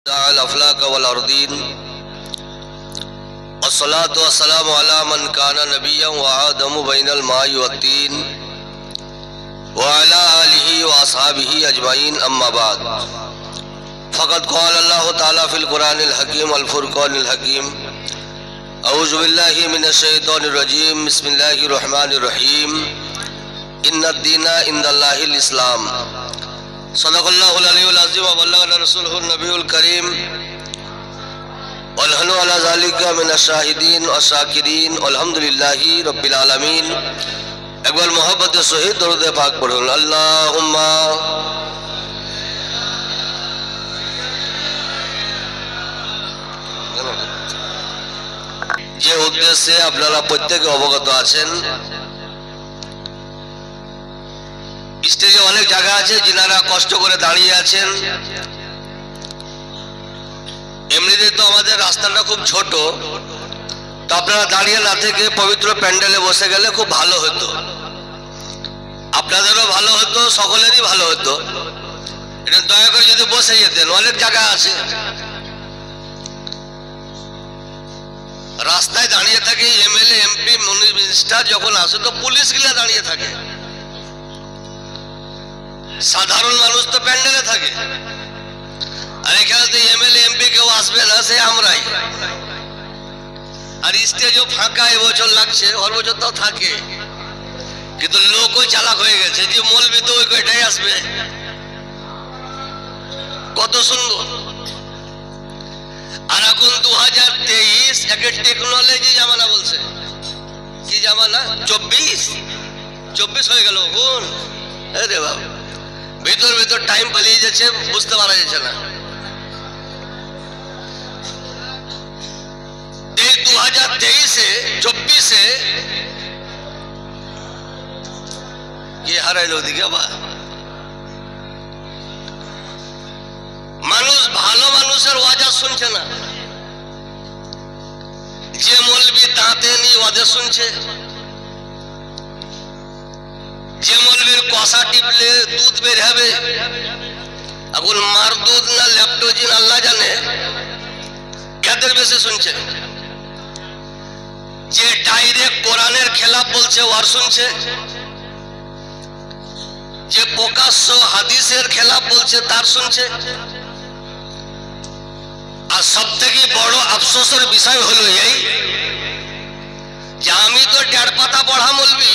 अफ़लाक वल अर्दीन अस्सलातु वस्सलामु अला मन काना नबिय्यन व आदमु बैनल माई वत्तीन व अला आलिहि व अस्हाबिहि अजमाइन अम्मा बाद फ़क़द क़ाल अल्लाहु तआला फ़िल क़ुरानिल हकीम अल फ़ुरक़ानिल हकीम अऊज़ु बिल्लाहि मिनश शैतानिर रजीम बिस्मिल्लाहिर रहमानिर रहीम इन्नद-दीना इंदल्लाहिल इस्लाम सदक़ल्लाहुल अलियुल अज़ीम व बल्लगना रसूलुहुन नबियुल करीम वनहनु अला ज़ालिका मिनश शाहिदीन व शाकिरीन अल्हम्दुलिल्लाहि रब्बिल आलमीन। एक बार मोहब्बत सहित दरूद पाक पढ़ुन। अल्लाहुम्मा যে উদ্দেশ্যে আপনারা প্রত্যেকে অবগত আছেন, স্টেজে অনেক জায়গা আছে যিনারা কষ্ট করে দাঁড়িয়ে আছেন। এমনিতে তো আমাদের রাস্তাটা খুব ছোট, তো আপনারা দাঁড়িয়ে না থেকে পবিত্র প্যান্ডেলে বসে গেলে খুব ভালো হতো, আপনাদেরও ভালো হতো, সকলেরই ভালো হতো। এটা দয়া করে যদি বসে যেতেন, অনেক জায়গা আছে। রাস্তায় দাঁড়িয়ে থাকে এমএলএ এমপি মিনিস্টার, যখন আসে তো পুলিশ গুলা দাঁড়িয়ে থাকে, সাধারণ মানুষ তো প্যান্ডেলে থাকে। আর এখানে তো এমএলএ এমপি কেউ আসবে না, সে আমরাই। আর স্টেজও ফাঁকা এবছর লাগছে, অন্য বছর তো থাকে, কিন্তু লোক ওই চালাক হয়ে গেছে যে মৌলবি তো ওই কয়টাই আসবে। কত সুন্দর। আর এখন 2023 একের টেকনোলজি জামানা বলছে। কি জামানা? 24 হয়ে গেল। কোন আরে বাবা, ভিতর ভিতর টাইম পালিয়ে যাচ্ছে, বুঝতে পারা যাচ্ছে না। এই 2023-24-এ কি হারাইলো দিকে বা মানুষ, ভালো মানুষের ওয়াজ শুনছে না। যে মৌলবি দাঁতে নি ওয়াজ শুনছে, যে মৌলবির কষা টিপলে দুধ বের হবে, এখন মার দুধ না ল্যাপটোজিন আল্লাহ জানে, এদের বেশি শুনছে। যে ডাইরেক্ট কোরআনের খেলাফ বলছে ওয়ার শুনছে, যে প্রকাশ্য হাদিসের খেলাফ বলছে তার শুনছে। আর সব থেকে বড় আফসোসের বিষয় হলো এই যে আমি তো 1.5 পাতা পড়া মৌলবি,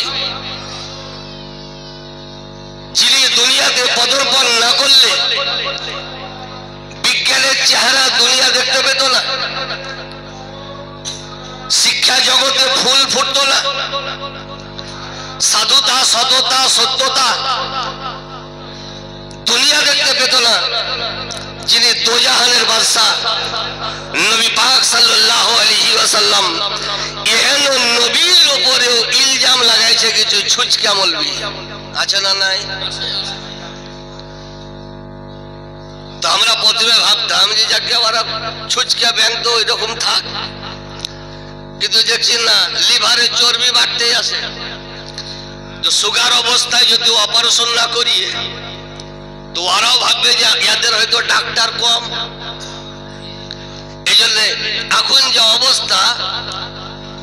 যিনি দুনিয়াতে পদার্পণ না করলে বিজ্ঞানের চেহারা দুনিয়া দেখতে পেত না, শিক্ষা জগতে ফুল ফুটতো না, সাধুতা সততা সত্যতা দুনিয়া দেখতে পেত না, যিনি দোজাহানের বাদশা নবী পাক সাল্লাল্লাহু আলাইহি ওয়াসাল্লাম এহেন নবীর উপরেও ইলজাম লাগাইছে কিছু ছুচকা মৌলবি আছে না নাই? তো আমরা প্রথমে ভাবতাম যে যাকে ওরা ছুচকা ব্যাংক তো এরকম থাক, কিন্তু দেখছি না, লিভারে চর্বি বাড়তেই আসে। তো সুগার অবস্থায় যদি অপারেশন না করিয়ে তো ওরাও ভাববে যে এদের হয়তো ডাক্তার কম। এই জন্য এখন যে অবস্থা,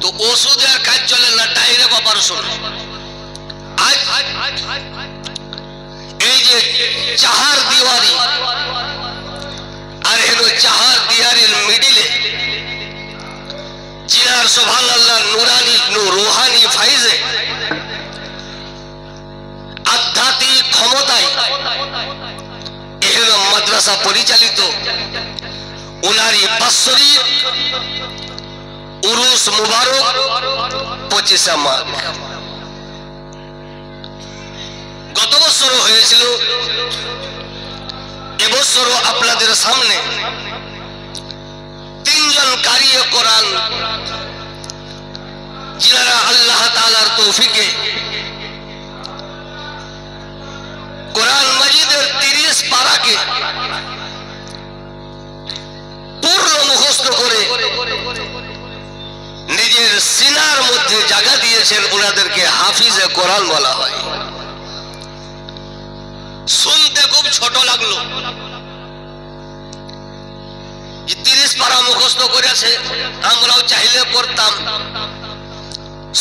তো ওষুধের কাজ চলে না, ডাইরেক্ট অপারেশন। এই যে চাহার দিওয়ারি, আর এলো চাহার দিওয়ারির মিডিলে জিনার সুবহানাল্লাহ নুরানি রুহানি ফাইজে আধ্যাত্মিক ক্ষমতায় এহেন মাদ্রাসা পরিচালিত, উনারই বাৎসরিক উরুস মুবারক 25শে মাঘ। গত বছরও হয়েছিল, এবছরও আপনাদের সামনে 3 জন কারিয়ে কোরআন, যিনারা আল্লাহ তাআলার তৌফিকে কোরআন মাজিদের 30 পারাকে পূর্ণ মুখস্থ করে নিজের সিনার মধ্যে জায়গা দিয়েছেন। ওনাদেরকে হাফিজে কোরআন বলা হয়। শুনতে খুব ছোট লাগলো, যে 30 পারা মুখস্থ করেছে, আমরাও চাইলে পড়তাম,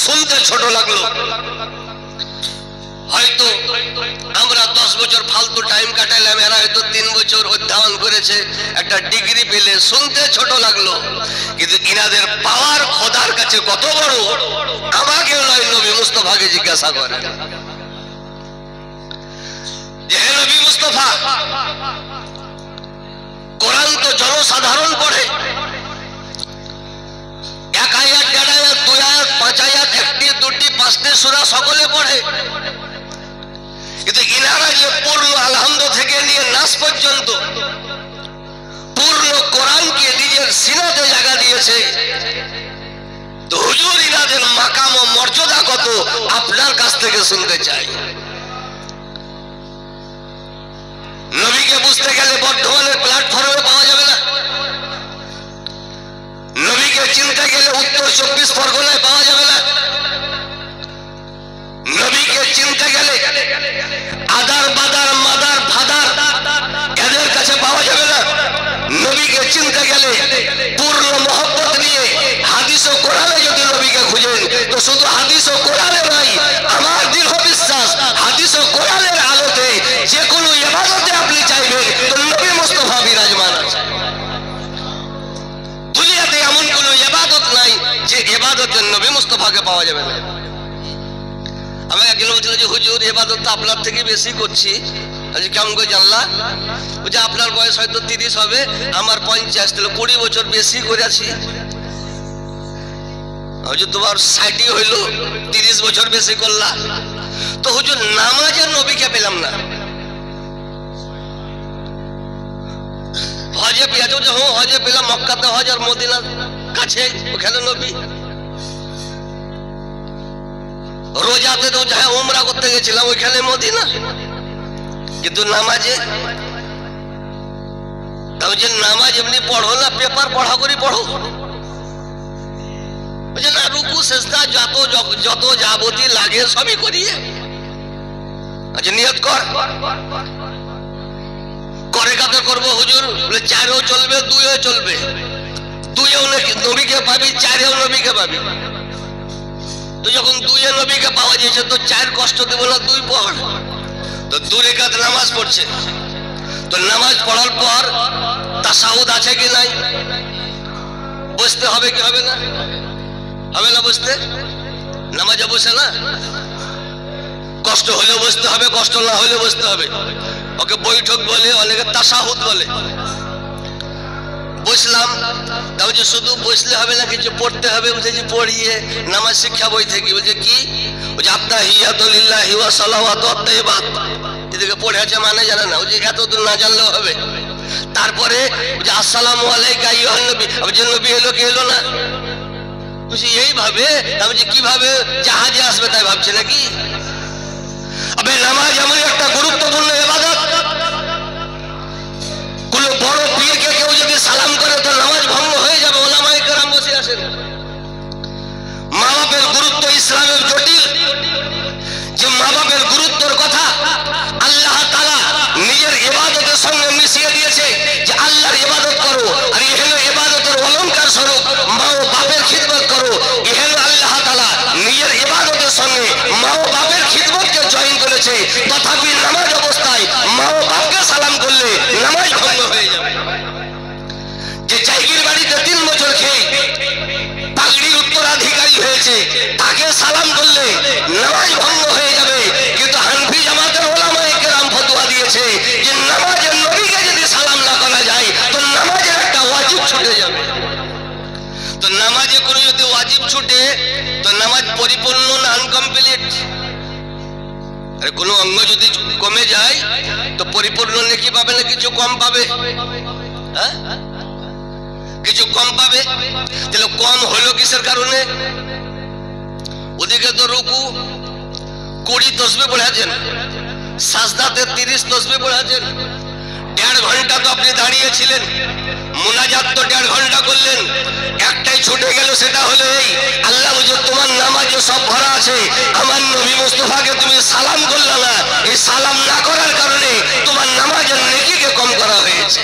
শুনতে ছোট লাগলো। হয়তো আমরা 10 বছর ফালতু টাইম কাটাইলাম, এরা হয়তো 3 বছর অধ্যয়ন করেছে, একটা ডিগ্রি পেলে, শুনতে ছোট লাগলো। কিন্তু ইনাদের পাওয়ার খোদার কাছে কত বড়, আমাকে নয় নবী মুস্তাফাকে জিজ্ঞাসা করে যে হে নবী মুস্তাফা, কোরআন তো জনসাধারণ পড়ে, 1 আয়াত 1.5 আয়াত 2 আয়াত 5 আয়াত 1টি 2টি 5টি সূরা সকলে পড়ে। কিন্তু ইনারা যে পূর্ণ আলহামদ থেকে নিয়ে নাস পর্যন্ত পূর্ণ কোরআনকে নিজের সিনাতে জায়গা দিয়েছে, তো হুজুর ইনাদের মাকাম ও মর্যাদা কত আপনার কাছ থেকে শুনতে চাই। নবীকে বুঝতে গেলে বর্ধমানের প্ল্যাটফর্মে পাওয়া যাবে না, নবীকে চিনতে গেলে উত্তর 24 পরগনায় পাওয়া যাবে না, নবীকে চিনতে গেলে আদার বাদার মাদার ফাদার এদের কাছে পাওয়া যাবে না, নবীকে চিনতে গেলে পূর্ণ মহব্বত নিয়ে হাদিস ও কোরআনে যদি নবীকে খুঁজেন, তো শুধু হাদিস ও কোরআনে নয়, আমার দৃঢ় বিশ্বাস হাদিস ও কোরআনের আলোতে যে কোনো ইবাদতে আপনি চাইবেন তো নবী মুস্তাফা বিরাজমান আছে। দুনিয়াতে এমন কোনো ইবাদত নাই যে ইবাদতে নবী মুস্তাফাকে পাওয়া যাবে না। আমি একজন বলছিল যে হুজুর ইবাদত তো আপনার থেকে বেশি করছি। কেমন করে জানলা? যে আপনার বয়স হয়তো 30 হবে, আমার 50, তাহলে 20 বছর বেশি করেছি। তোমার 60 হইল, 30 বছর বেশি করলা। তো হুজুর নামাজে নবীকে পেলাম না, হজে পেয়েছ যে হজে পেলাম, মক্কাতে হজ আর মদিনার কাছে, ওখানে নবী। রোজাতে তো হ্যাঁ উমরা করতে গেছিলাম, ওইখানে মদিনা। কিন্তু নামাজে, তাও যে নামাজ এমনি পড়ো না, পেপার পড়া করি পড়ো, না রুকু সেজদা যত যাবতীয় লাগে সবই করিয়ে। আচ্ছা নিয়ত কর, করে কাতে করবো হুজুর, বলে 4ও চলবে 2ও চলবে, 2এও নবীকে পাবি, 4এও নবীকে পাবি। তো যখন 2এ নবীকে পাওয়া যাচ্ছে তো 4 কষ্ট দেবো না, 2 পড়। তো 2 রাকাত নামাজ পড়ছে, তো নামাজ পড়ার পর তাশাহুদ আছে কি নাই, বসতে হবে কি হবে না, হবে না বসতে? নামাজে বসে না, কষ্ট হলেও বসতে হবে, কষ্ট না হলেও বসতে হবে। ওকে বৈঠক বলে, অনেকে তাশাহুদ বলে। বসলাম, তাও যে শুধু বসলে হবে না, কিছু পড়তে হবে। বুঝেছি পড়িয়ে নামাজ শিক্ষা বই থেকে বলছে কি, বলছে আত্তাহিয়াতু লিল্লাহি ওয়া সালাওয়াতু আত-তাইয়্যিবাত, এদিকে পড়ে আছে মানে জানে না, যে এতদূর না জানলেও হবে। তারপরে যে আসসালামু আলাইকা আইয়ুহান নবী, যে নবী এলো কি এলো না, বুঝি এইভাবে। আমি যে কিভাবে জাহাজে আসবে তাই ভাবছে নাকি? আবে নামাজ এমন একটা গুরুত্বপূর্ণ ইবাদত, কোন বড় পীরকে কেউ যদি সালাম করে তো নামাজ ভঙ্গ হয়ে যাবে। ওলামায়ে কেরাম বসে আছেন। মা বাপের গুরুত্ব ইসলামের জটিল, যে মা বাপের গুরুত্বের কথা আল্লাহ তাআলা নিজের ইবাদতের সঙ্গে মিশিয়ে দিয়েছে, যে আল্লাহর ইবাদত করো, আর এই হলো ইবাদতের অলংকার স্বরূপ মা ও বাপের খিদমত করো। এই হলো আল্লাহ তাআলা নিজের ইবাদতের সঙ্গে মা ও বাপের খিদমতকে জয়েন করেছে। তথাপি নামাজ অবস্থায় মা ও বাপকে সালাম করলে নামাজ ভঙ্গ হয়ে যাবে। যে জায়গির বাড়িতে 3 বছর খেয়ে পাগড়ির উত্তরাধিকারী হয়েছে, তাকে সালাম করলে নামাজ ভঙ্গ হয়ে যাবে। কিন্তু হানফি জামাতের ওলামায়ে কেরাম ফতোয়া দিয়েছে যে নামাজের নবীকে যদি সালাম না করা যায় তো নামাজের একটা ওয়াজিব ছুটে যাবে। তো নামাজে কোনো যদি ওয়াজিব ছুটে তো নামাজ পরিপূর্ণ না আনকমপ্লিট? আরে কোনো অঙ্গ যদি কমে যায় তো পরিপূর্ণ নেকি পাবে না কিছু কম পাবে? হ্যাঁ, কিছু কম পাবে। তাহলে কম হলো কিসের কারণে? ওদিকে তো রুকু 20 তসবিহ পড়েছেন, সাজদাতে 30 তসবিহ পড়েছেন, 1.5 ঘন্টা তো আপনি দাঁড়িয়েছিলেন, মুনাজাত তো 1.5 ঘন্টা করলেন, একটাই ছুটে গেল, সেটা হলো এই আল্লাহ বুঝে তোমার নামাজে সব ভরা আছে, আমার নবী মুস্তাফাকে তুমি সালাম করলে না, এই সালাম না করার কারণে তোমার নামাজের নেকিকে কম করা হয়েছে।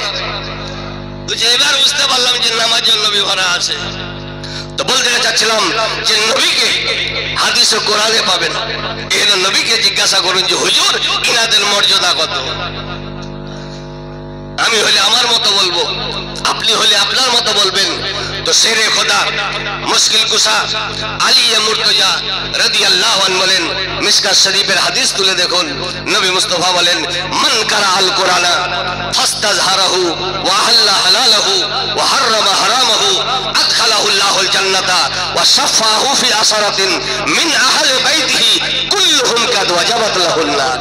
বুঝে এবার বুঝতে পারলাম যে নামাজের নবী ভরা আছে। তো বলতে চাচ্ছিলাম যে নবীকে হাদিস ও কোরআনে পাবেন। এই নবীকে জিজ্ঞাসা করুন যে হুজুর ইনাদের মর্যাদা কত। আমি হলে আমার মতো বলবো, আপনি হলে আপনার মতো বলবেন। তো শেরে খোদা মুশকিল কুশা আলী মুর্তজা রাদিয়াল্লাহু আনহু বলেন, মিশকাত শরীফের হাদিস তুলে দেখুন, নবী মুস্তাফা বলেন, মান কারা আল কোরআনা ফাস্তাজহারাহু ওয়া আহাল্লা হালালাহু ওয়া হারামা হারামাহু আদখালাহু আল্লাহুল জান্নাতা ওয়া শাফাহু ফি আসরাতিন মিন আহলি বাইতিহি কুল্লুহুম কাদ ওয়াজাবাত লাহুন নার।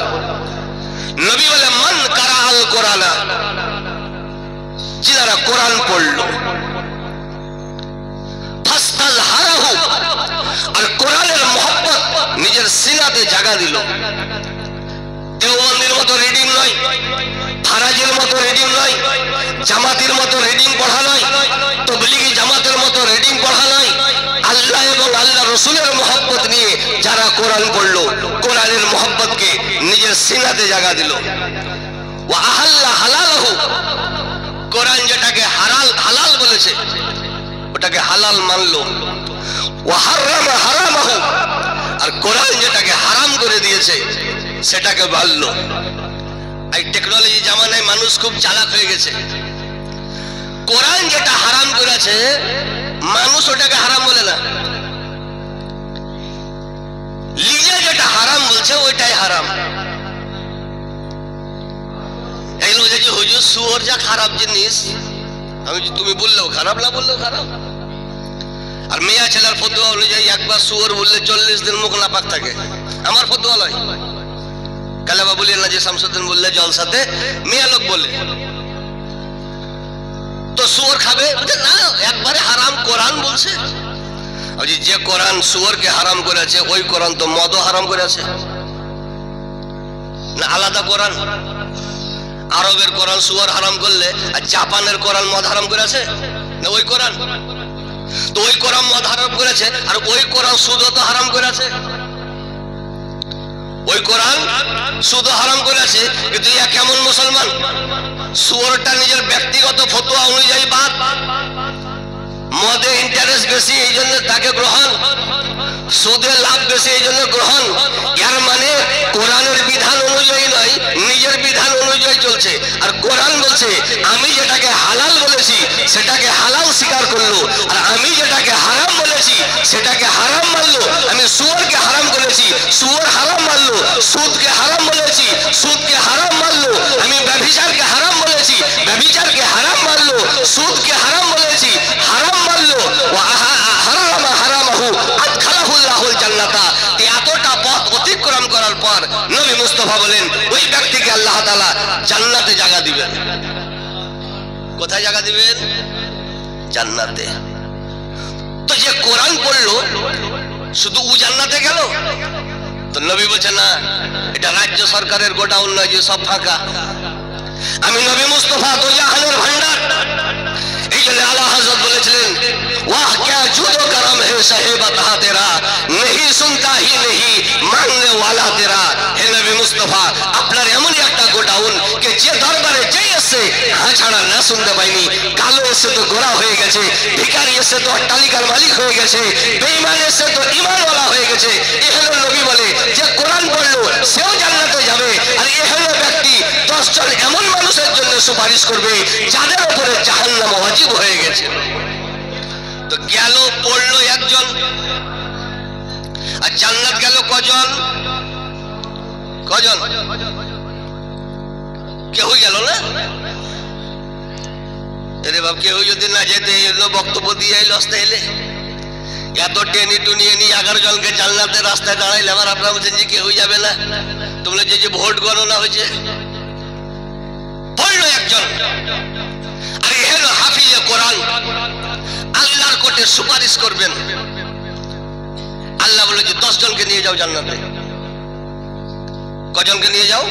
নবী বলেন, মান কারা আল কোরআনা, যারা কোরআন পড়ল, ফাস্তাজহারাহু, আর কোরআনের মহব্বত নিজের সিনাতে জায়গা দিল। দেওবন্দির মতো রিডিং নয়, ফারাজের মতো রিডিং নয়, জামাতের মতো রিডিং পড়া নয়, তবলিগি জামাতের মতো রিডিং পড়া নয়। আল্লাহ এবং আল্লাহ রসুলের মহব্বত নিয়ে যারা কোরআন পড়লো, কোরআনের মহব্বতকে নিজের সিনাতে জায়গা দিল। ওয়া আহাল্লা হালালাহু, কোরআন যেটাকে হালাল বলেছে ওটাকে হালাল মানলো। ওয়া হারামা হারামাহু, আর কোরআন যেটাকে হারাম করে দিয়েছে সেটাকে মানলো। এই টেকনোলজি জামানায় মানুষ খুব চালাক হয়ে গেছে। কোরআন যেটা হারাম করেছে মানুষ ওটাকে হারাম বলে না, লিজা যেটা হারাম বলছে ওইটাই হারাম। এই লোক যে হুজুর শুয়োর যা খারাপ জিনিস, আমি তুমি বললেও খারাপ, না বললেও খারাপ। আর মেয়া ছেলের ফতোয়া অনুযায়ী একবার শুয়োর বললে 40 দিন মুখ নাপাক থাকে। আমার ফতোয়া নয়, কালাবা বলিয়ে না যে শামসুদ্দিন বললে জলসাতে মেয়া লোক বলে তো শুয়োর খাবে না, একবারে হারাম কোরআন বলছে। যে কোরআন শুয়োরকে হারাম করেছে ওই কোরআন তো মদও হারাম করেছে না, আলাদা কোরআন। আরবের কোরআন শুয়োর হারাম করলে আর জাপানের কোরআন মদ হারাম করেছে না ওই কোরআন? তো ওই কোরআন মদ হারাম করেছে আর ওই কোরআন সুদও তো হারাম করেছে। ওই কোরআন সুদ হারাম করেছে, কিন্তু ইয়া কেমন মুসলমান? শুয়োরটা নিজের ব্যক্তিগত ফতোয়া অনুযায়ী বাদ, মদে ইন্টারেস্ট বেশি এই জন্য তাকে গ্রহণ, সুদে লাভ বেশি এই জন্য গ্রহণ। এর মানে কোরআনের বিধান অনুযায়ী নয়, নিজের বিধান অনুযায়ী চলছে। আর কোরআন বলছে আমি যেটাকে হালাল বলেছি সেটাকে হালাল স্বীকার করলো, আর আমি যেটাকে হারাম বলেছি সেটাকে হারাম মানলো। আমি শুয়োরকে হারাম করেছি, শুয়োর হারাম মানলো। সুদকে হারাম বলেছি, সুদকে হারাম মানলো। আমি ব্যভিচারকে হারাম বলেছি, ব্যভিচারকে হারাম মানলো। সুদকে হারাম বলেছি, হারাম মানলো। হারামা হারামাহু আদখালাহু আল্লাহুল জান্নাতা। এতটা পথ অতিক্রম করার পর নবী মুস্তাফা বলেন ওই ব্যক্তিকে আল্লাহ তাআলা জান্নাতে জায়গা দিবেন। কোথায় জায়গা দিবেন? জান্নাতে। তো যে কোরআন পড়লো শুধু ও জান্নাতে গেল? তো নবী বলছেন না, এটা রাজ্য সরকারের গোডাউন নয় যে সব ফাঁকা। আমি নবী মুস্তাফা তো জাহানের ভান্ডার। এই জন্য আলা হযরত বলেছিলেন, वाह क्या जुदो करम है साहिबता तेरा, नहीं सुनता ही नहीं मांगने वाला तेरा। हे नबी मुस्तफा, আপনার এমনই একটা গোডাউন কে যে দরবারে যেই এসে হ্যাঁ ছাড়া না শুনতে পাইনি, কালো এসে তো গোরা হয়ে গেছে, ভিখারি এসে তো অট্টালিকার মালিক হয়ে গেছে, বেঈমান এসে তো ঈমানওয়ালা হয়ে গেছে। এ হলো নবী বলে যে কোরআন পড়লো সেও জান্নাতে যাবে। আর এ হলো ব্যক্তি 10 জন এমন মানুষের জন্য সুপারিশ করবে যাদের উপরে জাহান্নাম ওয়াজিব হয়ে গেছে। তো গেল পড়লো একজন, আর জান্নাত গেল কজন? কজন? কেউ গেল না? আরে বাবা, কেউ যদি না যেতে এলো বক্তব্য দিয়ে লস্তে এলে এত টেনে টুনিয়ে নিয়ে 11 জনকে জান্নাতের রাস্তায় দাঁড়াইলে আবার আপনারা বলছেন যে কেউ যাবে না। তোমরা যে ভোট গণনা হয়েছে, পড়লো একজন, আর এ হলো হাফিজে কোরআন, আল্লাহর কোর্টে সুপারিশ করবেন। আল্লাহ বলে যে 10 জনকে নিয়ে যাও জান্নাতে। কজনকে নিয়ে যাও?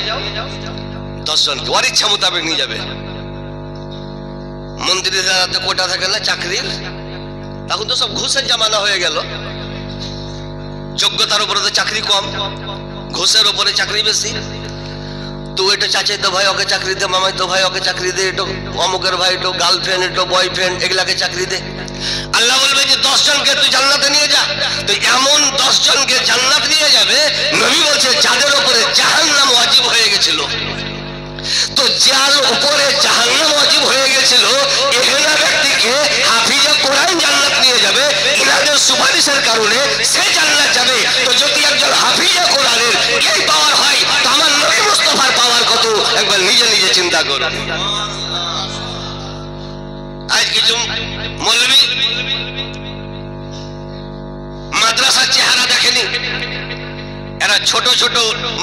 10 জনকে, ওর ইচ্ছা মোতাবেক নিয়ে যাবে। মন্ত্রীদের হাতে কোটা থাকে না চাকরির, তখন তো সব ঘুষের জামানা হয়ে গেল। যোগ্যতার উপরে তো চাকরি কম, ঘুষের উপরে চাকরি বেশি। তো এটা চাচাই তো ভাই ওকে চাকরি দে, মামাই তো ভাই ওকে চাকরি দে, এটা অমুকের ভাই, এটা গার্লফ্রেন্ড, এটা বয়ফ্রেন্ড, এগুলাকে চাকরি দে। আল্লাহ বলবে যে 10 জনকে তুই জান্নাতে নিয়ে যা। তো এমন 10 জনকে জান্নাত নিয়ে যাবে, নবী বলছে যাদের উপরে জাহান্নাম ওয়াজিব হয়ে গেছিল। তো যার উপরে জাহান্নাম ওয়াজিব হয়ে গেছিল, এহেনা ব্যক্তিকে হাফিজে কোরআন জান্নাত নিয়ে যাবে, ইনাদের সুপারিশের কারণে সে জান্নাত যাবে। তো যদি একজন হাফিজে কোরআনের এই পাওয়ার হয়, তো আমার নবী মুস্তাফার পাওয়ার কত একবার নিজে নিজে চিন্তা করুন। আজ কিছু মৌলবী মাদ্রাসার চেহারা দেখেনি, এরা ছোট ছোট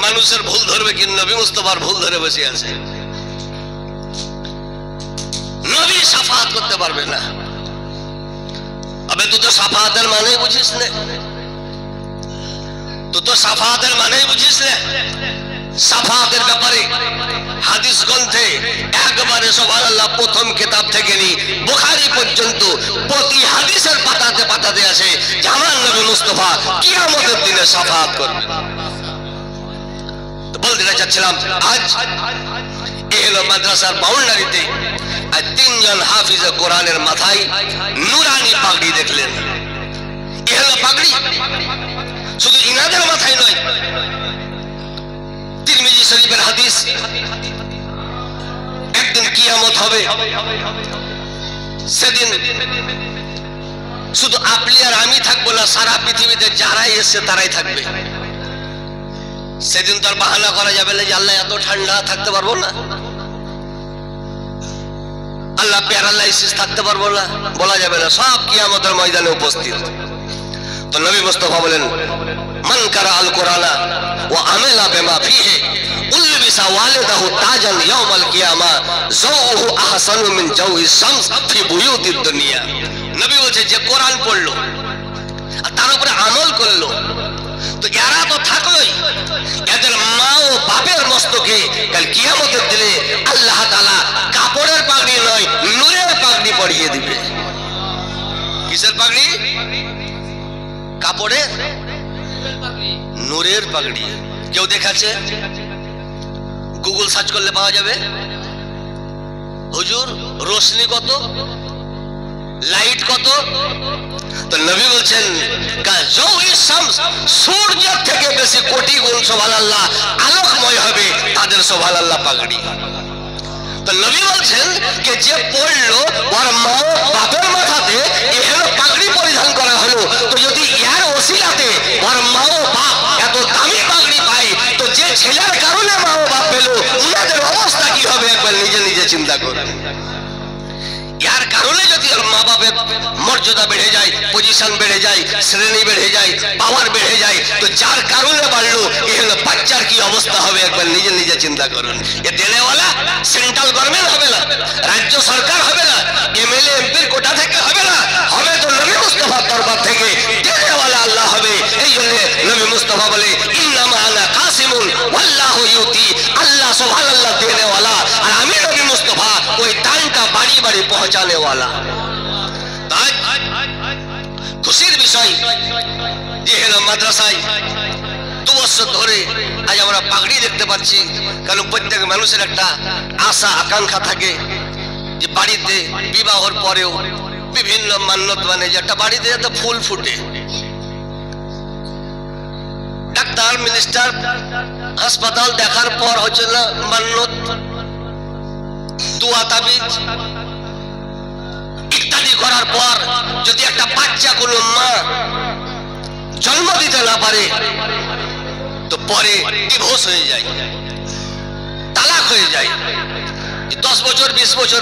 মানুষের ভুল ধরবে, কিন্তু নবী মুস্তাফার ভুল ধরে বসে আছে। নবী সাফাত করতে পারবে না। আবে তুই তো সাফাতের মানেই বুঝিস না, তুই তো সাফাতের মানেই বুঝিস না। সাফাতের ব্যাপারে হাদিস গ্রন্থে একবারে সুবহানাল্লাহ প্রথম কিতাব থেকে নিয়ে বুখারী পর্যন্ত প্রতি হাদিসের পাতাতে পাতাতে আসে যে আমার নবী মুস্তাফা কিয়ামতের দিনে সাফাত করবে। তো বলতে চাচ্ছিলাম, আজ এলো মাদ্রাসার বাউন্ডারিতে আর 3 জন হাফিজে কোরআনের মাথায় নুরানি পাগড়ি দেখলেন। এলো পাগড়ি শুধু ইনাদের মাথায় নয়, তিরমিজি শরীফের হাদিস, একদিন কিয়ামত হবে, সেদিন শুধু আপনি আর আমি থাকবো না, সারা পৃথিবীতে যারাই এসছে তারাই থাকবে। সেদিন তো আর বাহানা করা যাবে না যে আল্লাহ এত ঠান্ডা থাকতে পারবো না, আল্লাহ প্যারালাইসিস থাকতে পারবো না, বলা যাবে না। সব কিয়ামতের ময়দানে উপস্থিত। তো নবী মুস্তাফা বলেন, মান কারা আল কোরআনা ওয়া আমিলা বিমা ফিহি উলবিসা ওয়ালিদাহু তাজান ইয়াউমাল কিয়ামা যাওহু আহসানু মিন জাওই শামস ফি বুয়ুতিদ দুনিয়া। নবী বলছে যে কোরআন পড়লো আর তার উপরে আমল করলো, তো এরা তো থাকলোই, এদের মা ও বাপের মস্তকে কাল কিয়ামতের দিনে আল্লাহ তাআলা কাপড়ের পাগড়ি নয় নূরের পাগড়ি পরিয়ে দিবে। কিসের পাগড়ি? কাপড়ের, নূরের পাগড়ি। কেউ দেখাচ্ছে? গুগল সার্চ করলে পাওয়া যাবে। হুজুর রোশনি কত, লাইট কত? তো নবী বলছেন সূর্যের থেকে বেশি কোটি গুণ সুবহানাল্লাহ আলোকময় হবে তাদের সুবহানাল্লাহ পাগড়ি। তো নবী বলছেন যে যে পড়লো ওর মা বাপের মাথাতে এখানে পাগড়ি পরিধান করা হলো, তো যদি ইয়ার ওসিলাতে ওর মা ও বাপ এত দামি পাগড়ি পায়, তো যে ছেলের কারণে মা ও বাপ পেল উনাদের অবস্থা কি হবে একবার নিজে নিজে চিন্তা করুন। यार কারণে যদি মা বাপের মর্যাদা বেড়ে যায়, পজিশন বেড়ে যায়, শ্রেণী বেড়ে যায়, পাওয়ার বেড়ে যায়, তো যার কারণে বাড়লো এই হলো বাচ্চার কি অবস্থা হবে একবার নিজে নিজে চিন্তা করুন। এ দেনেওয়ালা সেন্ট্রাল গভর্নমেন্ট হবে না, রাজ্য সরকার হবে না, এমএলএ এমপির কোটা থেকে হবে না, হবে তো নবী মুস্তাফার দরবার থেকে দেনেওয়ালা আল্লাহ হবে। এই জন্য নবী মুস্তাফা বলে ইন্নামা আনা কাসিমুন ওয়াল্লাহু ইউতি, আল্লাহ সুবহানাল্লাহ দেনেওয়ালা আর আমি নবী মুস্তাফা ওই দানটা বাড়ি বাড়ি পৌঁছানে वाला। খুশির বিষয় যে হলো মাদ্রাসায় 2 বছর ধরে আজ আমরা পাগড়ি দেখতে পাচ্ছি, কারণ প্রত্যেক মানুষের একটা আশা আকাঙ্ক্ষা থাকে যে বাড়িতে বিবাহের পরেও বিভিন্ন মান্যত মানে যে একটা বাড়িতে যাতে ফুল ফুটে, ডাক্তার মিনিস্টার হাসপাতাল দেখার পর হচ্ছে না মান্যত, দোয়া তাবিজ ইত্যাদি করার পর যদি একটা বাচ্চা কোনো মা জন্ম দিতে না পারে তো পরে ডিভোর্স হয়ে যায়, তালাক হয়ে যায়। 10 বছর 20 বছর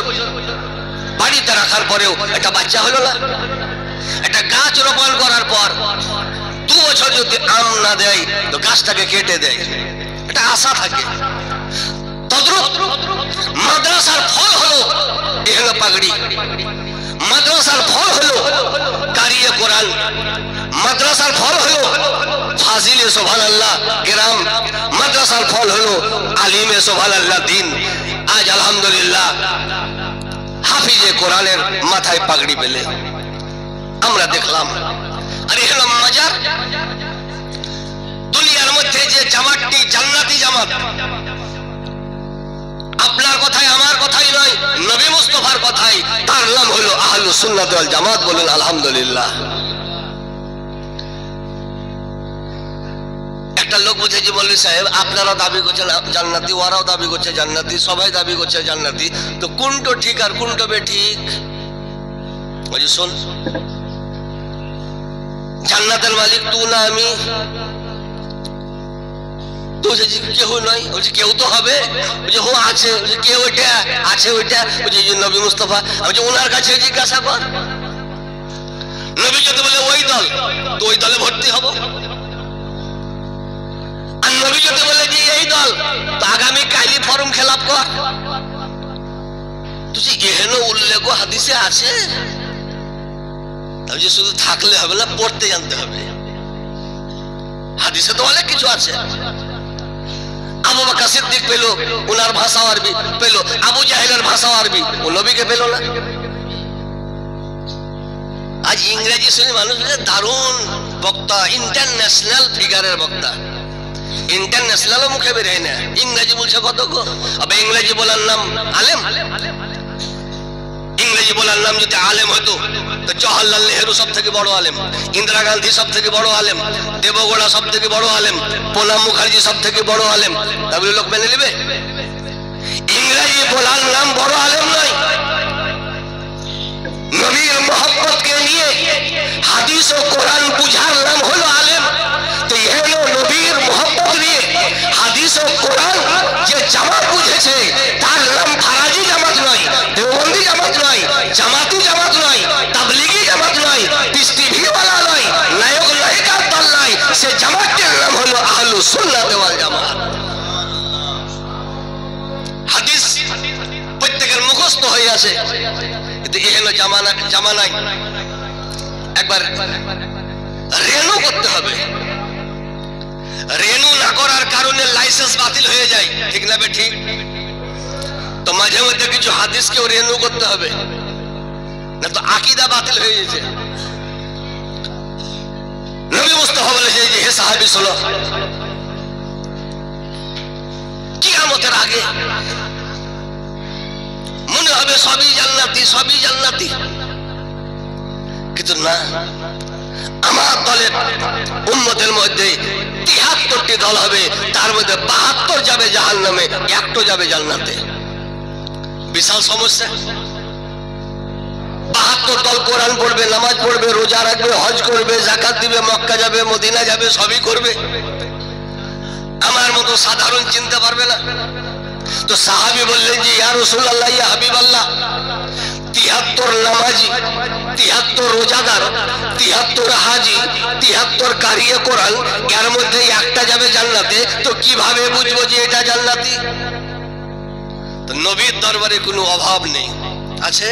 বাড়িতে রাখার পরেও একটা বাচ্চা হলো না। একটা গাছ রোপণ করার পর 2 বছর যদি আম না দেয় তো গাছটাকে কেটে দেয়, এটা আশা থাকে। তদ্রূপ মাদ্রাসার ফল হলো এ হলো পাগড়ি, মাদ্রাসার ফল হলো কারিয়ে কোরআন, মাদ্রাসার ফল হলো ফাজিলে সুবহানাল্লাহ গ্রাম, মাদ্রাসার ফল হলো আলিমে সুবহানাল্লাহ দিন। আজ আলহামদুলিল্লাহ হাফিজে কোরআনের মাথায় পাগড়ি পেলে আমরা দেখলাম। আর এই হলো মাজার। দুনিয়ার মধ্যে যে জামাতটি জান্নাতি জামাত, আপনার কথাই আমার কথাই নয়, নবী মুস্তাফার কথাই। তার নাম হলো আহলুস সুন্নাত ওয়াল জামাত। বলেন আলহামদুলিল্লাহ। একটা লোক বুঝেছি, বললি সাহেব আপনারা দাবি করছেন জান্নাতি, ওরাও দাবি করছে জান্নাতি, সবাই দাবি করছে জান্নাতি, তো কোনটা ঠিক আর কোনটা বেঠিক? বলছি শোন, জান্নাতের মালিক তুই না আমি? তো কেউ নয়। বলছি কেউ তো হবে। বলছে হো আছে। কে ওইটা আছে? ওইটা বলছি নবী মুস্তাফা। আমি ওনার কাছে জিজ্ঞাসা কর। নবী যদি বলে ওই দল, তো ওই দলে ভর্তি হব। আর নবী যদি বলে যে এই দল, তো আগামী কালই ফর্ম খেলাপ কর। তুই এহেন উল্লেখ হাদিসে আছে, শুধু থাকলে হবে না, পড়তে জানতে হবে। হাদিসে তো অনেক কিছু আছে। আবু বকর সিদ্দিক পেল, ওনার ভাষা আরবি পেল। আবু জাহেলের ভাষা আরবি, ও নবীকে পেল না। আজ ইংরেজি শুনে মানুষ দারুণ বক্তা, ইন্টারন্যাশনাল ফিগারের বক্তা। ইন্টারন্যাশনালও মুখে বেরোয় না, ইংরেজি বলছে কত গো। আবার ইংরেজি বলার নাম আলেম। ইংরেজি বলার নাম যদি আলেম হতো, তো জওহরলাল নেহেরু সব থেকে বড় আলেম, ইন্দিরা গান্ধী সব থেকে বড় আলেম, দেবগৌড়া সব থেকে বড় আলেম, প্রণব মুখার্জি সব থেকে বড় আলেম, তাহলে লোক মেনে নেবে? ইংরেজি বলার নাম বড় আলেম নয়। নবীর মোহাম্মতকে নিয়ে হাদিস ও কোরআন বুঝার নাম হলো আলেম। তো এলো নবীর মোহাম্মত নিয়ে হাদিস ও কোরআন যে জামাত বুঝেছে, তার নাম ফারাজি জামাত নয়, দেওবন্দি জামাত নয়, জামাতি জামাত নয়, তাবলিগি জামাত নয়, পিস টিভিওয়ালা নয়, নায়ক নায়িকার দল নয়। সে জামাতের নাম হলো আহলুস সুন্নাত ওয়াল জামাত। হাদিস প্রত্যেকের মুখস্থ হয়ে আছে, কিন্তু এহেন জামানায় একবার রেনু করতে হবে। রেনু না করার কারণে লাইসেন্স বাতিল হয়ে যায়, ঠিক না ঠিক? তো মাঝে মধ্যে কিছু হাদিসকেও রেনু করতে হবে, না তো আকীদা বাতিল হয়ে যাচ্ছে। নবী মুস্তাফা বলেছে যে হে সাহাবী শোনো, কিয়ামতের আগে মনে হবে সবই জান্নাতি, সবই জান্নাতি, কিন্তু না, আমার দলের উম্মতের মধ্যে ৭৩টি দল হবে, তার মধ্যে ৭২ যাবে জাহান্নামে, একটা যাবে জান্নাতে। বিশাল সমস্যা। ৭২ দল কোরআন পড়বে, নামাজ পড়বে, রোজা রাখবে, হজ করবে, যাকাত দিবে, মক্কা যাবে, মদিনা যাবে, সবই করবে, আমার মতো সাধারণ চিনতে পারবে না। তো সাহাবী বললেন যে ইয়া রাসূলুল্লাহ, ইয়া হাবিবাল্লাহ, ৭৩ নামাজি, ৭৩ রোজাদার, ৭৩ হাজি, ৭৩ কারিয়ে কোরআন, এর মধ্যে একটা যাবে জান্নাতে, তো কিভাবে বুঝবো যে এটা জান্নাতি? তো নবীর দরবারে কোনো অভাব নেই, আছে?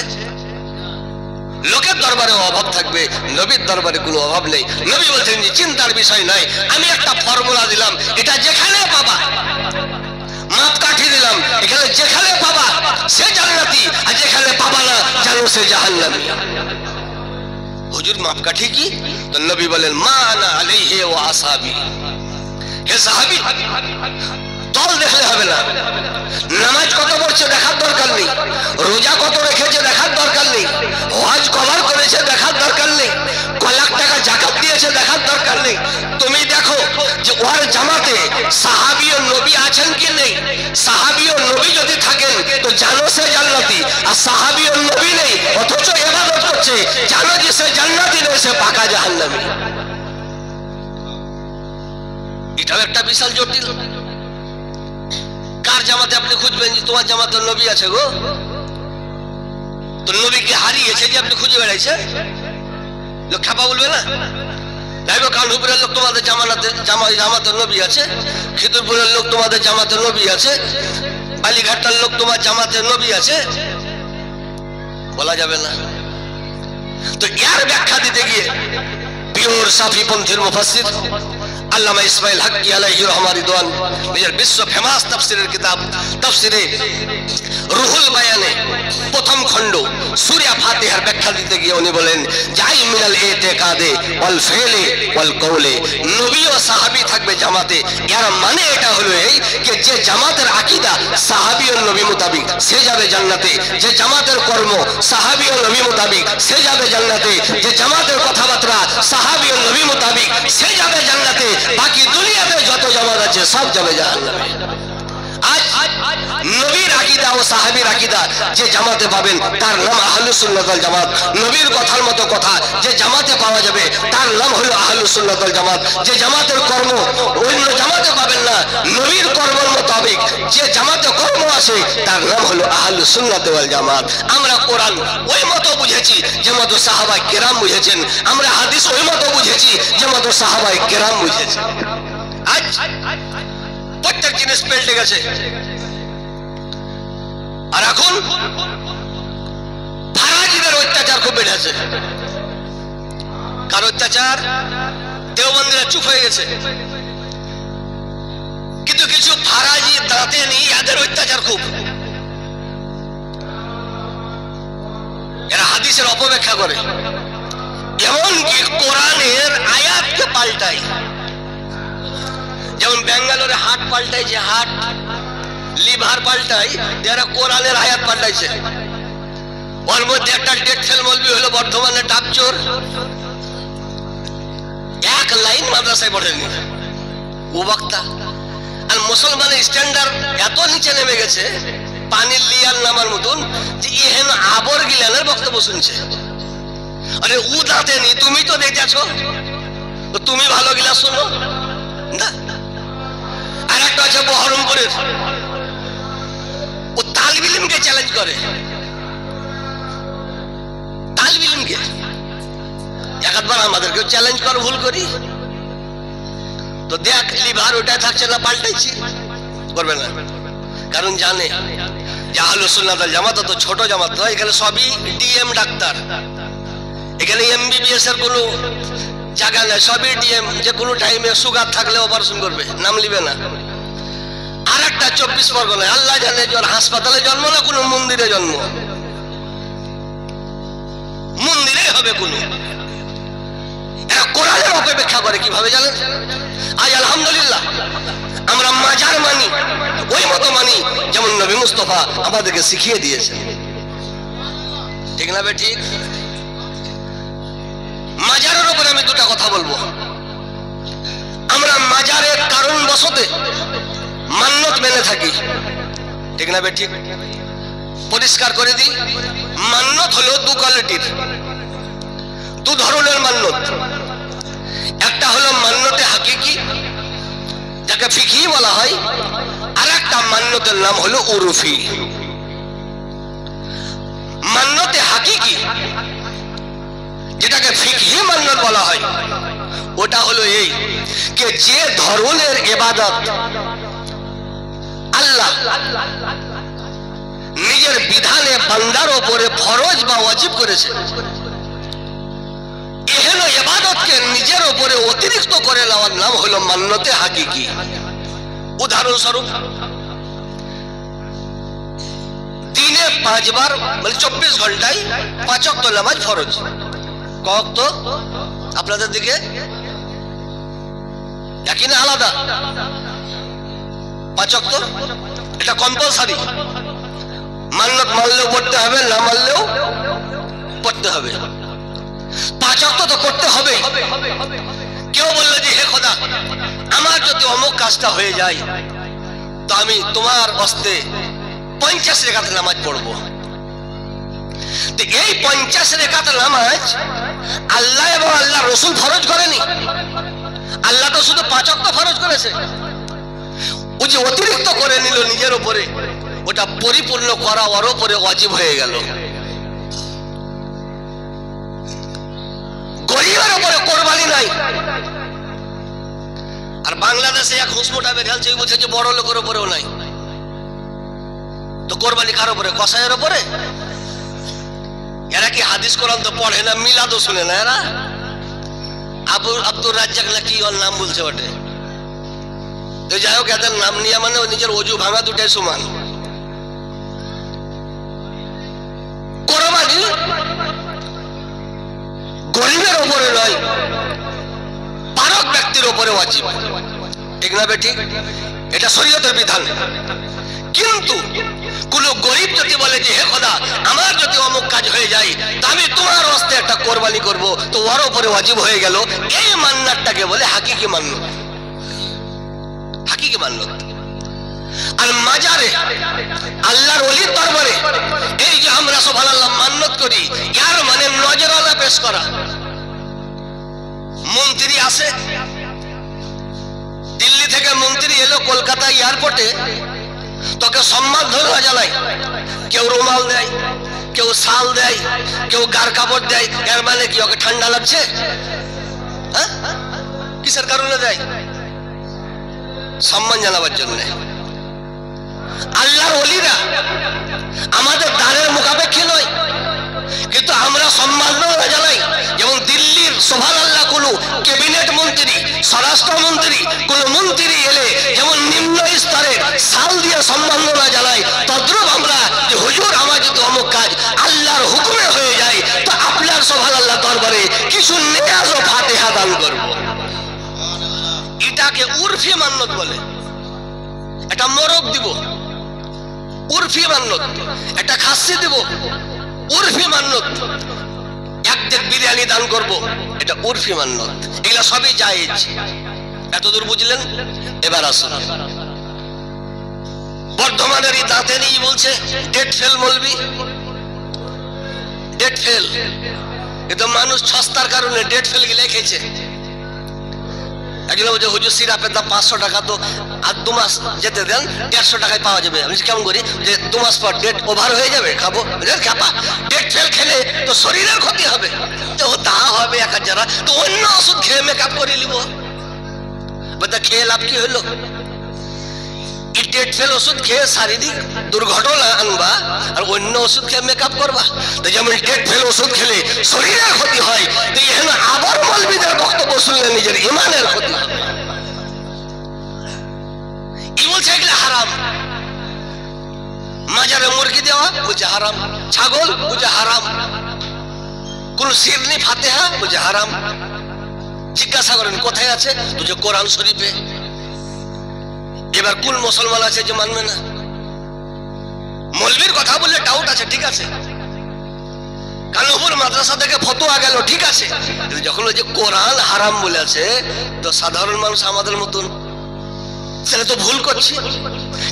লোকের দরবারে অভাব থাকবে, নবীর দরবারে কোনো অভাব নেই। নবী বলছেন যে চিন্তার বিষয় নাই, আমি একটা ফর্মুলা দিলাম, এটা যেখানে পাবা, মাপকাঠি দিলাম, এখানে যেখানে পাবা সে জান্নাতি, আর যেখানে পাবা না জানো সে জাহান্নামী। হুজুর মাপকাঠি কি? তো নবী বলেন মা আনা আলাইহি ওয়া আসহাবি। হে সাহাবী, দল দেখলে হবে না, নামাজ কত পড়ছে দেখার দরকার নেই, রোজা কত রেখেছে দেখার দরকার নেই, হজ কভার করেছে দেখার দরকার নেই, ক লাখ টাকা যাকাত দিয়েছে দেখার দরকার নেই। তুমি দেখো যে ওর জামাতে সাহাবী ও নবী আছেন কি নেই। সাহাবী ও নবী যদি থাকেন তো জানো সে জান্নাতি, আর সাহাবী ও নবী নেই অথচ ইবাদত করছে, জানো যে সে জান্নাতি নয়, সে পাকা জাহান্নামী। এটাও একটা বিশাল জটিল। কার জামাতে আপনি খুঁজবেন যে তোমার জামাতে নবী আছে গো? তো নবীকে হারিয়েছে যে আপনি খুঁজে বেড়াইছে, লোক খাপা বলবে না? যাইবো কানপুরের লোক তোমাদের জামাতে নবী আছে, খিতুরপুরের লোক তোমাদের জামাতে নবী আছে, বালিঘাটার লোক তোমার জামাতে নবী আছে, বলা যাবে না। তো এর ব্যাখ্যা দিতে গিয়ে পিওর সাফি পন্থীর মুফাসসির আল্লামা ইসমাইল হাক্কি আলাইহি রহমা রিদওয়ান নিজের বিশ্ব ফেমাস তাফসিরের কিতাব তাফসিরে রুহুল বায়ানে প্রথম খণ্ড সূরা ফাতিহার ব্যাখ্যা দিতে গিয়ে উনি বলেন জাই মিনাল ইতিকাদে ওয়াল ফিলে ওয়াল কওলে, নবী ও সাহাবী থাকবে জামাতে। এর মানে এটা হলো এই যে যে জামাতের আকীদা সাহাবী ও নবী মোতাবিক সে যাবে জান্নাতে, যে জামাতের কর্ম সাহাবী ও নবী মোতাবিক সে যাবে জান্নাতে, যে জামাতের কথাবার্তা সাহাবী ও নবী মোতাবিক সে যাবে জান্নাতে। বাকি দুনিয়াতে যত জামাত আছে সব যাবে জাহান্নামে। আজ নবীর আকীদা ও সাহাবীর আকীদা যে জামাতে পাবেন তার নাম আহলুস সুন্নাত ওয়াল জামাত। নবীর কথার মতো কথা যে জামাতে পাওয়া যাবে তার নাম হলো আহলুস সুন্নাত ওয়াল জামাত। যে জামাতের কর্ম অন্য জামাতে পাবেন না, নবীর কর্মের মোতাবেক যে জামাতে কর্ম আছে তার নাম হলো আহলুস সুন্নাত ওয়াল জামাত। আমরা কোরআন ওই মতো বুঝেছি যে মতো সাহাবায়ে কেরাম বুঝেছেন, আমরা হাদিস ওই মতো বুঝেছি যে মতো সাহাবায়ে কেরাম বুঝেছেন। আজ প্রত্যেক জিনিস পাল্টে গেছে। আর এখন ফারাজিদের অত্যাচার খুব বেড়েছে। কার অত্যাচার? দেওবন্দিরা চুপ হয়ে গেছে, কিন্তু কিছু ফারাজি দাঁতে নেই, এদের অত্যাচার খুব। এরা হাদিসের অপব্যাখ্যা করে, এমনকি কোরআনের আয়াতকে পাল্টায়। যেমন ব্যাঙ্গালোরে হাট পাল্টাইছে, হাট লিভার পাল্টাই, যারা কোরআনের আয়াত পাল্টাইছে। ওর মধ্যে একটা ডেট ফেল মলবি হলো বর্ধমানে ডাবচোর, এক লাইন মাদ্রাসায় পড়েনি ও বক্তা। আর মুসলমানের স্ট্যান্ডার্ড এত নিচে নেমে গেছে পানির লিয়াল নামার মতন যে এহেন আবর গিলানের বক্তব্য শুনছে। আরে উ দাঁতে নি, তুমি তো দেখেছো, তুমি ভালো গিলা শোনো না। আর একটা আছে বহরমপুরের, ও তালব ইলমকে চ্যালেঞ্জ করে, তালব ইলমকে। একবার আমাদেরকে চ্যালেঞ্জ করে ভুল করি তো দেখ লিভার ওটাই থাকছে না, পাল্টাইছি। করবে না, কারণ জানে যে আহলুস সুন্নাত ওয়াল জামাত তো ছোট জামাত নয়, এখানে সবই ডিএম ডাক্তার, এখানে এমবিবিএস এর কোনো জায়গা নেই, সবই ডিএম। যে কোনো টাইমে সুগার থাকলে অপারেশন করবে, নাম লিবে না। আর একটা 24 পরগনায় আল্লাহ জানে যে হাসপাতালে জন্ম না কোনো মন্দিরে জন্ম, মন্দিরে হবে কোনো। এরা কোরআনের অপব্যাখ্যা করে কিভাবে জানেন? আজ আলহামদুলিল্লাহ আমরা মাজার মানি, ওই মতো মানি যেমন নবী মুস্তাফা আমাদেরকে শিখিয়ে দিয়েছে। ঠিক না বে ঠিক? মাজারের উপরে আমি দুটা কথা বলবো। আমরা মাজারের কারণ বশতে মান্নত মেনে থাকি, ঠিক না বে ঠিক? পরিষ্কার করে দিই, মান্নত হলো দু কোয়ালিটির, দু ধরনের মান্নত। একটা হলো মান্নতে হাকিকি, যাকে ফিকহি বলা হয়, আর একটা মান্নতের নাম হলো উরুফি। মান্নতে হাকিকি যেটাকে ফিকহি মান্নত বলা হয়, ওটা হলো এই যে যে ধরনের ইবাদত আল্লাহ নিজের বিধানে বান্দার উপরে ফরজ বা ওয়াজিব করেছে, এহেন ইবাদতকে নিজের উপরে অতিরিক্ত করে নেওয়ার নাম হলো মান্নতে হাকিকি। উদাহরণস্বরূপ দিনে 5 বার মানে 24 ঘন্টায় 5 ওয়াক্ত নামাজ ফরজ। কত আপনাদের দিকে একই না আলাদা? 5 ওয়াক্ত এটা কম্পালসারি, মান্নত মানলেও পড়তে হবে, না মানলেও পড়তে হবে। 5 ওয়াক্ত তো পড়তে হবে। কেউ বললো যে হে খোদা, আমার যদি অমুক কাজটা হয়ে যায় তো আমি তোমার হস্তে 50 রাকাত নামাজ পড়বো। তো এই 50 রাকাত নামাজ আল্লাহ এবং আল্লাহ রসুল ফরজ করেনি, আল্লাহ তো শুধু 5 ওয়াক্ত ফরজ করেছে। ও যে অতিরিক্ত করে নিল নিজের উপরে, ওটা পরিপূর্ণ করা ওর উপরে ওয়াজিব হয়ে গেল। গরিবের উপরে কোরবানি নাই। আর বাংলাদেশে এক হুসমোটা বেরিয়েছে, বলছে যে বড় লোকের উপরেও নাই। তো কোরবানি কার উপরে? কসাইয়ের উপরে। এরা কি হাদিস কোরআন তো পড়ে না, মিলাদও শুনে না এরা। আব্দুর রাজ্জাক না কি ওর নাম বলছে বটে। তো যাই হোক, এদের নাম নিয়ে মানে নিজের অজু ভাঙা দুটাই সমান। কোরবানি গরিবের উপরে নয়, পারক ব্যক্তির উপরে ওয়াজিব, ঠিক না বেঠিক? এটা শরীয়তের বিধান। কিন্তু কোন গরিব যদি বলে যে হে খোদা আমার যদি অমুক কাজ হয়ে যায় তা আমি তোমার হস্তে একটা কোরবানি করব, তো ওর উপরে ওয়াজিব হয়ে গেল, এই মান্নাতটাকে বলে হাকিকি মান্নত। হাকিকি মান্নত। আর মাজারে আল্লাহর ওলির দরবারে এই যে আমরা সুবহানাল্লাহ মান্নত করি, ইয়ার মানে নজরানা পেশ করা। মন্ত্রী আসে, দিল্লি থেকে মন্ত্রী এলো কলকাতা এয়ারপোর্টে, তোকে সম্মাননা জানাই, কেউ রুমাল দেয়, কেউ শাল দেয়, কেউ গার কাপড় দেয়। এর মানে কি ওকে ঠান্ডা লাগছে? কিসের কারণে দেয়? সম্মান জানাবার জন্য। আল্লাহর ওলিরা আমাদের দ্বারের মুখাপেক্ষী নয়, কিন্তু আমরা সম্মাননা জানাই। যেমন দিল্লির সুবহানাল্লাহ কোন ক্যাবিনেট মন্ত্রী, স্বরাষ্ট্রমন্ত্রী, কোন মন্ত্রী এলে যেমন নিম্ন স্তরের শাল দিয়ে সম্মাননা জানাই, তদ্রূপ আমরা যে হুজুর আমার যদি অমুক কাজ আল্লাহর হুকুমে হয়ে যায় তো আপনার সুবহানাল্লাহ দরবারে কিছু নিয়াজ ও ফাতিহা দান করব। এটাকে উরফি মান্নত বলে। এটা মোরগ দিব, উরফি মান্নত। এটা খাসি দিব, উরফি মান্নত। এক দেড় বিরিয়ানি দান করব, এটা উরফি মান্নত। এগুলা সবই জায়েজ। এতদূর বুঝলেন? এবার আসুন, বর্ধমানের এই দাঁতেনি বলছে ডেট ফেল মলবি, ডেট ফেল। কিন্তু মানুষ সস্তার কারণে ডেট ফেল গিলে খেয়েছে। একজন বলছে হুজুর সিরাপের দাম 500 টাকা, তো আর 2 মাস যেতে দেন 150 টাকায় পাওয়া যাবে। আমি কেমন করি যে 2 মাস পর ডেট ওভার হয়ে যাবে, খাবো। ডেট ফেল খেলে তো শরীরের ক্ষতি হবে, তো তা হবে এক যারা, তো অন্য ওষুধ খেয়ে মেকআপ করে নিব। বলতে খেয়ে লাভ কি হলো? ডেট ফেল ওষুধ খেয়ে শারীরিক দুর্ঘটনা আনবা আর অন্য ওষুধ খেয়ে মেকআপ করবা। তো যেমন ডেট ফেল ওষুধ খেলে শরীরের ক্ষতি হয়, তো এখানে আবার মৌলবীদের বক্তব্য শুনলে নিজের ইমানের ক্ষতি হবে। কি বলছে এগুলো হারাম। মাজারে মুরগি দেওয়া বুঝে হারাম, ছাগল বুঝে হারাম, কোন শিরনি ফাতিহা বুঝে হারাম। জিজ্ঞাসা করেন কোথায় আছে? বুঝে কোরআন শরীফে। এবার কোন মুসলমান আছে যে মানবে না? মৌলবীর কথা বললে ডাউট আছে, ঠিক আছে, কানুপুর মাদ্রাসা থেকে ফতোয়া গেল, ঠিক আছে, যখন ওই যে কোরআন হারাম বলেছে তো সাধারণ মানুষ আমাদের মতন সেটা তো ভুল করছে।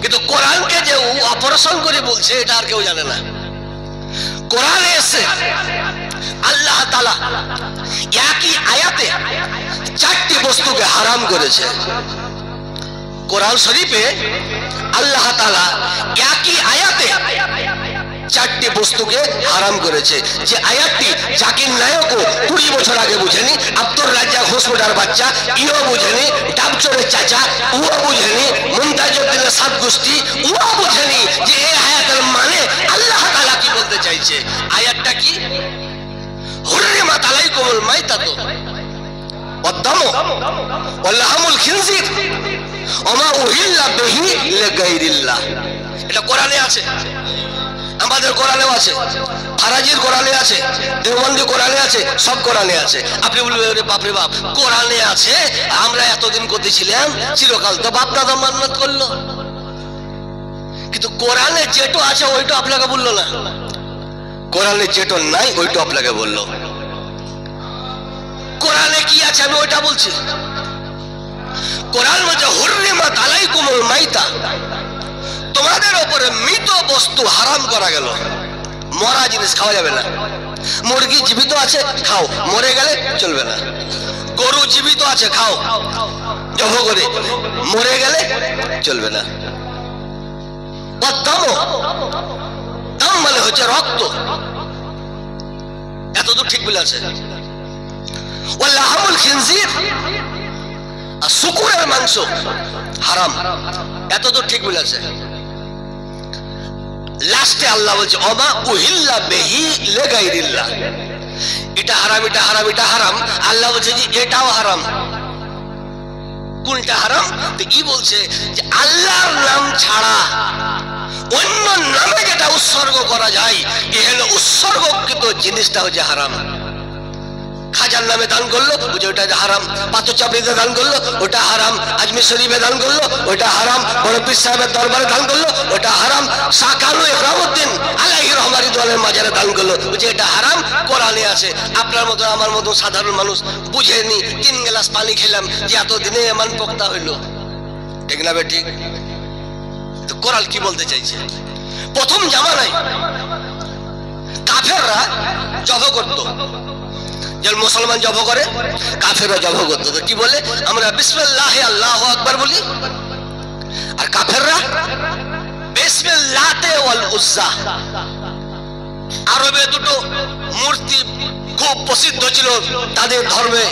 কিন্তু কোরআনকে যে অপারেশন করে বলছে এটা আর কেউ জানে না। কোরআনে এসে আল্লাহ তাআলা একই আয়াতে 4টি বস্তুকে হারাম করেছে। কোরআন শরীফে আল্লাহ তাআলা একই আয়াতে 4টি বস্তুকে হারাম করেছে। যে আয়াতটি জাকির নায়কও 20 বছর আগে বুঝেনি, আব্দুর রাজ্জাক হোসমুডার বাচ্চা ইও বুঝেনি, ডাবচোরের চাচা ও বুঝেনি, মুমতাজউদ্দিনের সাত গোষ্ঠী ও বুঝেনি যে এই আয়াতের মানে আল্লাহ তাআলা কি বলতে চাইছে। আয়াতটা কি? হুররিমাত আলাইকুমুল মাইতাতু ওয়াদ-দামু ওয়াল-লাহমুল খিনজির ওমা উহিল্লা বিহি লিগাইরিল্লাহ। এটা কোরআনে আছে, আমাদের কোরআনেও আছে, ফারাজির কোরআনে আছে, দেওবন্দি কোরআনে আছে, সব কোরআনে আছে। আপনি বলবেন বাপরে বাপ, কোরআনে আছে, আমরা এতদিন করতেছিলাম, চিরকাল তো বাপ দাদা মান্নত করলো। কিন্তু কোরআনে যেটা আছে ওইটা আপনাকে বললো না, কোরআনে যেটা নাই ওইটা আপনাকে বললো। কোরআনে কি আছে আমি ওইটা বলছি। কোরআন বলছে হুররিমাত আলাইকুমুল মাইতা, তোমাদের উপরে মৃত বস্তু হারাম করা গেল। মরা জিনিস খাওয়া যাবে না। মুরগি জীবিত আছে খাও, মরে গেলে চলবে না। গরু জীবিত আছে খাও জব করে, মরে গেলে চলবে না। দাম, দাম মানে হচ্ছে রক্ত। এতদূর ঠিক বলে আছে। ওয়াল-লাহমুল খিনজির, আর শুকুরের মাংস হারাম। এতদূর ঠিক বলে আছে। লাস্টে আল্লাহ বলছে ওমা উহিল্লা বিহি লিগাইরিল্লাহ। এটা হারাম, এটা হারাম, এটা হারাম, আল্লাহ বলছে যে এটাও হারাম। কোনটা হারাম? তো কি বলছে যে আল্লাহর নাম ছাড়া অন্য নামে যেটা উৎসর্গ করা যায় এ হলো উৎসর্গকৃত জিনিসটা হচ্ছে হারাম। খাজার নামে দান করলো ওটা হারাম, পাথর চাপড়িতে দান করলো ওটা হারাম, আজমির শরীফে দান করলো ওটা হারাম, বড় পীর সাহেবের দরবারে দান করলো ওটা হারাম, শাহ কানু ইকরামউদ্দিন আলাইহি রহমাতুল্লাহ মাজারে দান করলো যে এটা হারাম, কোরআনে আছে। আপনার মতো আমার মতো সাধারণ মানুষ বুঝেনি, 3 গ্লাস পানি খেলাম যে এতদিনে এমন পোক্তা হইলো, ঠিক না বেঠিক? তো কোরআন কি বলতে চাইছে? প্রথম জামানায় কাফেররা জব করতো, যেমন মুসলমান জব করে কাফেররা জব করতো। তো কি বলে? আমরা বিসমিল্লাহ আল্লাহু আকবার বলি, আর কাফেররা বিসমিল্লাতে ওয়াল উজ্জা। আরবে দুটো মূর্তি খুব প্রসিদ্ধ ছিল তাদের ধর্মে,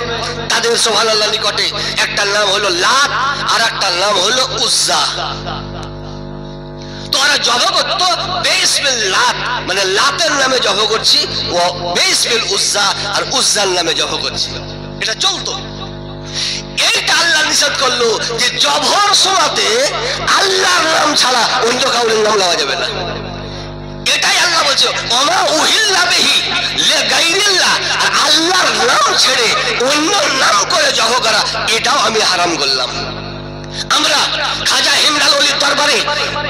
তাদের সুবহানাল্লাহ নিকটে। একটার নাম হলো লাত আর একটার নাম হলো উজ্জা। তো ওরা জব করতো বিসমিল্লাহ, মানে লাতের নামে জব করছি, ও বিসমিল উজ্জা আর উজ্জার নামে জব করছি, এটা চলতো। এইটা আল্লাহ নিষেধ করলো যে জবর সময়তে আল্লাহর নাম ছাড়া অন্য কাউরের নাম নেওয়া যাবে না। এটাই আল্লাহ বলছে ওমা উহিল্লা বিহি লিগাইরিল্লাহ, আর আল্লাহর নাম ছেড়ে অন্য নাম করে জব করা এটাও আমি হারাম করলাম। আমরা খাজা হিমদাল ওলির দরবারে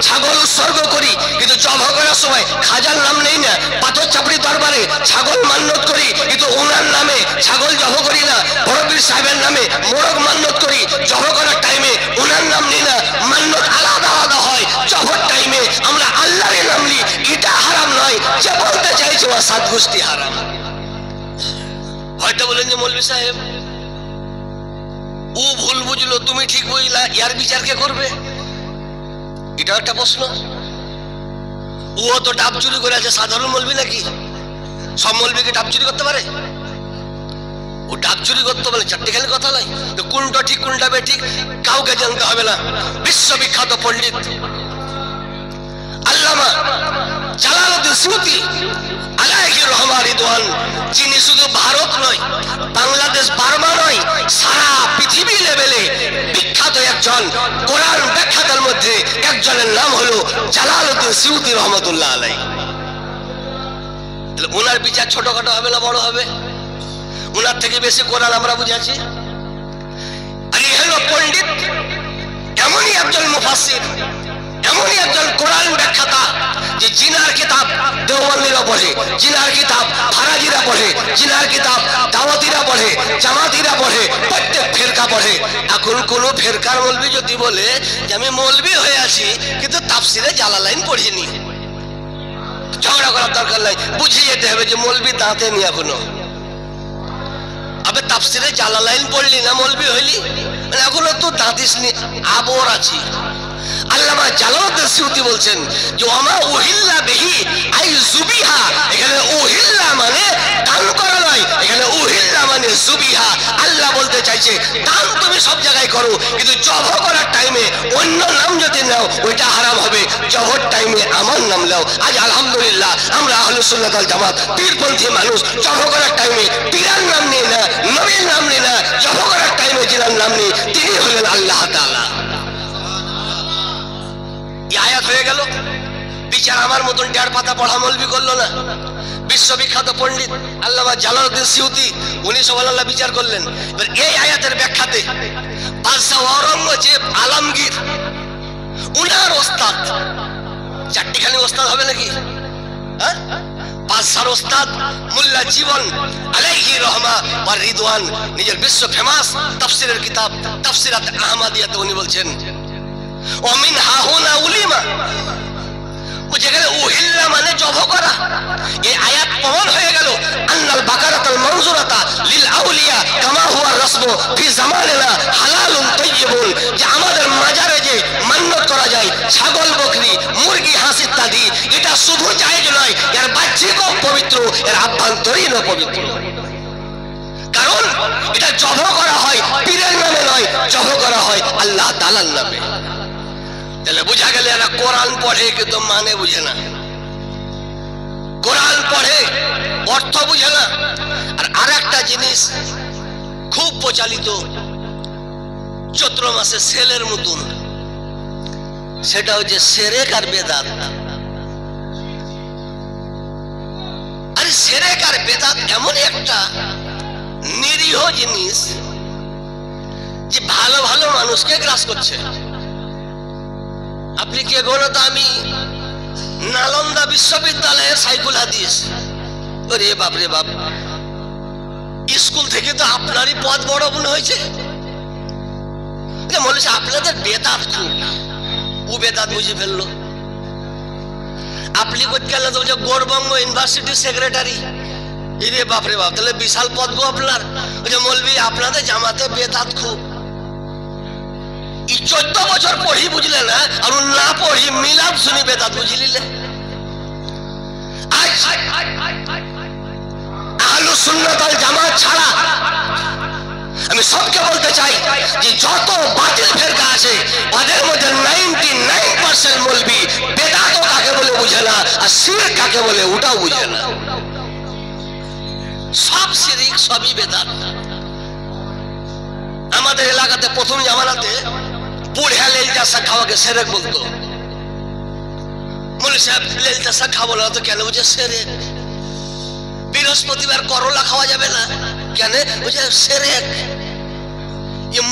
ছাগল উৎসর্গ করি, কিন্তু জব করার সময় খাজার নাম নেই না। পাথর চাপড়ি দরবারে ছাগল মান্নত করি, কিন্তু ওনার নামে ছাগল জব করি না। বড় পীর সাহেবের নামে মোরগ মান্নত করি, জব করার টাইমে ওনার নাম নিই না। মান্নত আলাদা আলাদা হয়, জবর টাইমে আমরা আল্লাহর নাম নিই, এটা হারাম নয়। যে বলতে চাইছে ও সাত গোষ্ঠী হারাম। হয়তো বলেন যে মৌলভী সাহেব ও ভুল বুঝলো, তুমি ঠিক বুঝলা, ইয়ার বিচার কে করবে? এটা একটা প্রশ্ন। ও তো ডাব চুরি করে আছে, সাধারণ মৌলভী নাকি? সব মৌলভীকে ডাব চুরি করতে পারে? ও ডাব চুরি করতে বলে চারটিখানি কথা নয়। তো কোনটা ঠিক কোনটা বেঠিক কাউকে জানতে হবে না। বিশ্ববিখ্যাত পণ্ডিত আল্লামা জালালউদ্দিন সুয়ুতী আলাইহি রহমাতুল্লাহ, যিনি শুধু ভারত নয়, বাংলাদেশ, বার্মা নয়, সারা পৃথিবী লেভেলে বিখ্যাত একজন কোরআন ব্যাখ্যাতার মধ্যে একজনের নাম হলো জালালউদ্দিন সুয়ুতী রহমাতুল্লাহ আলাইহি। তাহলে ওনার বিচার ছোটখাটো হবে না বড় হবে? ওনার থেকে বেশি কোরআন আমরা বুঝাচ্ছি। আর এই হলো পণ্ডিত, এমনই একজন মুফাসসির, এমনই একজন কোরআন ব্যাখ্যাতা যে জিনার কিতাব দেওবন্দীরা পড়ে, জিনার কিতাব ফারাজিরা পড়ে, জিনার কিতাব দাওয়াতিরা পড়ে, জামাতিরা পড়ে, প্রত্যেক ফেরকা পড়ে। এখন কোন ফেরকার মৌলভী যদি বলে যে আমি মৌলভী হয়ে আছি কিন্তু তাফসিরে জালালাইন পড়িনি, ঝগড়া করার দরকার নাই, বুঝিয়ে যেতে হবে যে মৌলভী দাঁতে নি এখনো। আবে তাফসিরে জালালাইন পড়লি না মৌলভী হইলি? মানে এখনো তো দাঁতিসনি, আবর আছি। আল্লামা জালালউদ্দিন সুয়ুতী বলছেন যে ওমা উহিল্লা বিহি আই যুবিহা, এখানে উহিল্লা মানে দান করা নয়, এখানে উহিল্লা মানে যুবিহা। আল্লাহ বলতে চাইছে দান তুমি সব জায়গায় করো, কিন্তু জব করার টাইমে অন্য নাম যদি নাও ওইটা হারাম হবে। জবর টাইমে আমার নাম নাও। আজ আলহামদুলিল্লাহ আমরা আহলুস সুন্নাত ওয়াল জামাত পীরপন্থী মানুষ, জব করার টাইমে পীরের নাম নিই না, নবীর নাম নিই না, জব করার টাইমে যিনার নাম নিই তিনি হলেন আল্লাহ তাআলা। আয়াত হয়ে গেল, বিচার আমার মতন 1.5 পাতা পড়া মৌলভী করলো না। বিশ্ববিখ্যাত পণ্ডিত আল্লামা জালালউদ্দিন সুয়ুতী উনি সুবহানাল্লাহ বিচার করলেন। এবার এই আয়াতের ব্যাখ্যাতে বাদশাহ ঔরঙ্গজেব আলমগীর উনার ওস্তাদ, চারটিখানি ওস্তাদ হবে নাকি? হ্যাঁ, বাদশাহর ওস্তাদ মোল্লা জীবন আলাইহি রহমা ওয়া রিদওয়ান নিজের বিশ্ব ফেমাস তাফসিরের কিতাব তাফসিরাত আহমদিয়াতে উনি বলছেন অমিন হাহুনা উলিমা, যেখানে উহিল্লা মানে জব করা, এই আয়াত প্রমাণ হয়ে গেল আন্নাল বাকারাতুল মানজুরাতা লিল আউলিয়া কামা হুয়া রাসমু ফি জামানিনা হালালুন তাইয়্যিবুন, যে আমাদের মাজারে যে মান্নত করা যায় ছাগল, বকরি, মুরগি, হাঁস ইত্যাদি, এটা শুধু জায়েজ নয়, এর বাহ্যিকও পবিত্র, এর আভ্যন্তরীণও পবিত্র। কারণ এটা জব করা হয় পীরের নামে নয়, জব করা হয় আল্লাহ তাআলার নামে। তাহলে বুঝা গেল এরা কোরআন পড়ে কিন্তু মানে বুঝে না, কোরআন পড়ে অর্থ বুঝে না। আর হাদিস খুব প্রচালিত, চৈত্র মাসে সেলের মতন, সেটা হচ্ছে সেরেক আর বেদাত। আরে সেরেক আর বেদাত এমন একটা নিরীহ জিনিস যে ভালো ভালো মানুষকে গ্রাস করছে। আপনি কে বলো তো? আমি নালন্দা বিশ্ববিদ্যালয়ের সাইকুল হাদিস। ওরে বাপ রে বাপ, স্কুল থেকে তো আপনারই পদ বড় মনে হয়েছে। বলেছে আপনাদের বেদাত খুব, ও বেদাত বুঝে ফেললো। আপনি করতে গেলে তো বলছে গৌরবঙ্গ ইউনিভার্সিটির সেক্রেটারি। এরে বাপ রে বাপ, তাহলে বিশাল পদ গো আপনার। মৌলবি আপনাদের জামাতে বেদাত খুব। 14 বছর পড়ি বুঝলে না, আর না পড়ি মিলাদ শুনি বেদাত বুঝলিলে। আহলুস সুন্নাত ওয়াল জামাত ছাড়া আমি সবকে বলতে চাই যে যত বাতিল ফেরকা আছে ওদের মধ্যে 99% মৌলবি বেদাত কাকে বলে বুঝে না, আর শিরক কাকে বলে ওটাও বুঝে না। সব শিরক, সবই বেদাত। আমাদের এলাকাতে প্রথম জামানাতে বুড়া লেলটা শাক খাওয়াকে সেরেক বলতো। মৌলভী সাহেব লেলটা শাক খাবো না তো কেন? বুঝে সেরেক। বৃহস্পতিবার করলা খাওয়া যাবে না কেন? বুঝে সেরেক।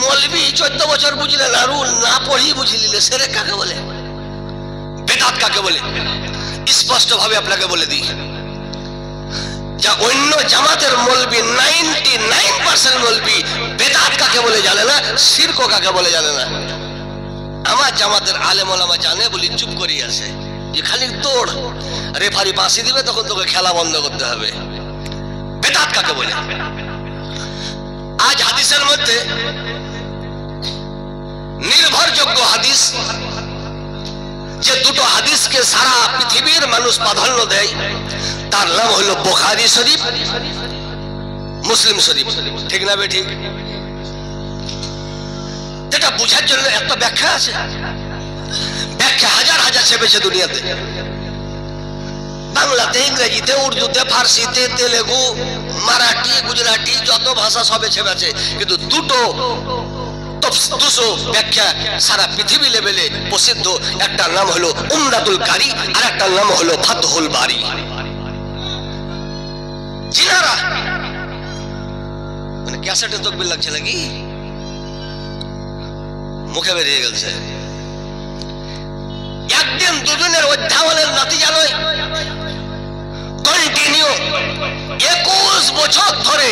মৌলভী 14 বছর বুঝলে না, রুল না পড়ি বুঝলিলে সেরেক কাকে বলে, বেদাত কাকে বলে। স্পষ্ট ভাবে আপনাকে বলে দিই, যা অন্য জামাতের মৌলবি 99% মৌলবি বেদাত কাকে বলে জানে না, শিরক কাকে বলে জানে না। আমার জামাতের আলেম ওলামা জানে বলি চুপ করিয়ে আছে যে খালি তোড়, রেফারি বাঁশি দিবে তখন তোকে খেলা বন্ধ করতে হবে। বেদাত কাকে বলে? আজ হাদিসের মধ্যে নির্ভরযোগ্য হাদিস, যে দুটো হাদিসকে সারা পৃথিবীর মানুষ প্রাধান্য দেয়, তার নাম হলো বুখারী শরীফ, মুসলিম শরীফ। ঠিক না বেঠিক? এটা বুঝার জন্য এত ব্যাখ্যা আছে, ব্যাখ্যা হাজার হাজার ছেপেছে দুনিয়াতে। বাংলাতে, ইংরেজিতে, উর্দুতে, ফার্সিতে, তেলেগু, মারাঠি, গুজরাটি, যত ভাষা সবে ছেপেছে, কিন্তু দুটো 200 ব্যাখ্যা সারা পৃথিবী লেভেলে প্রসিদ্ধ। একটা নাম হলো উমদাতুল কারি, আর একটা নাম হলো ফাতহুল বারি। জিনারা মানে ক্যাসেটে তকবির লাগছে নাকি? মুখে বেরিয়ে গেছে। একদিন দুজনের অধ্যয়নের নতিজা নয়, কন্টিনিউ 21 বছর ধরে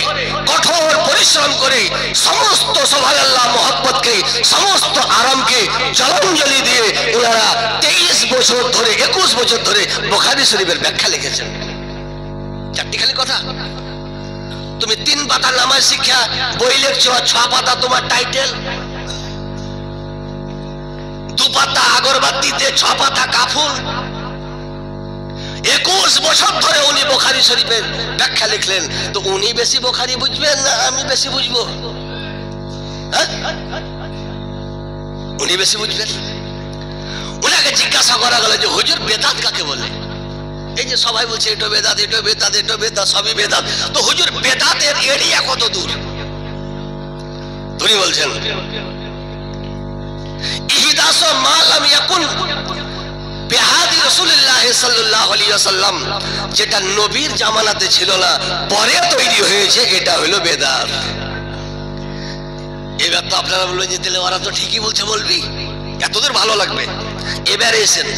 কঠোর পরিশ্রম করে সমস্ত সুবহানাল্লাহ মহব্বতকে, সমস্ত আরামকে জলাঞ্জলি দিয়ে ওনারা 23 বছর ধরে, 21 বছর ধরে বুখারী শরীফের ব্যাখ্যা লিখেছেন। চারটি খালি কথা। তুমি 3 পাতা নামাজ শিক্ষা বই লিখছো, 6 পাতা তোমার টাইটেল, 2 পাতা আগরবাতিতে, 6 পাতা কাফুন। 21 বছর ধরে উনি বুখারী শরীফের ব্যাখ্যা লিখলেন। তো উনি বেশি বুখারী বুঝবেন না আমি বেশি বুঝবো? উনি বেশি বুঝবেন। উনাকে জিজ্ঞাসা করা গেল যে হুজুর বেদাত কাকে বলে? এই যে সবাই বলছে এটা বেদাত, এটা বেদাত, এটা বেদাত, সবই বেদাত। তো হুজুর বেদাতের এরিয়া কত দূর? উনি বলছেন ইহদাসু মা লাম ইয়াকুন বিহাদি রাসূলুল্লাহ সাল্লাল্লাহু আলাইহি ওয়াসাল্লাম, যেটা নবীর জামানাতে ছিল না, পরে তৈরি হয়েছে, এটা হলো বেদাত। এবার তো আপনারা বলবেন যে তাহলে ওরা তো ঠিকই বলছে, বলবি এতদূর ভালো লাগবে। এবারে এসেন,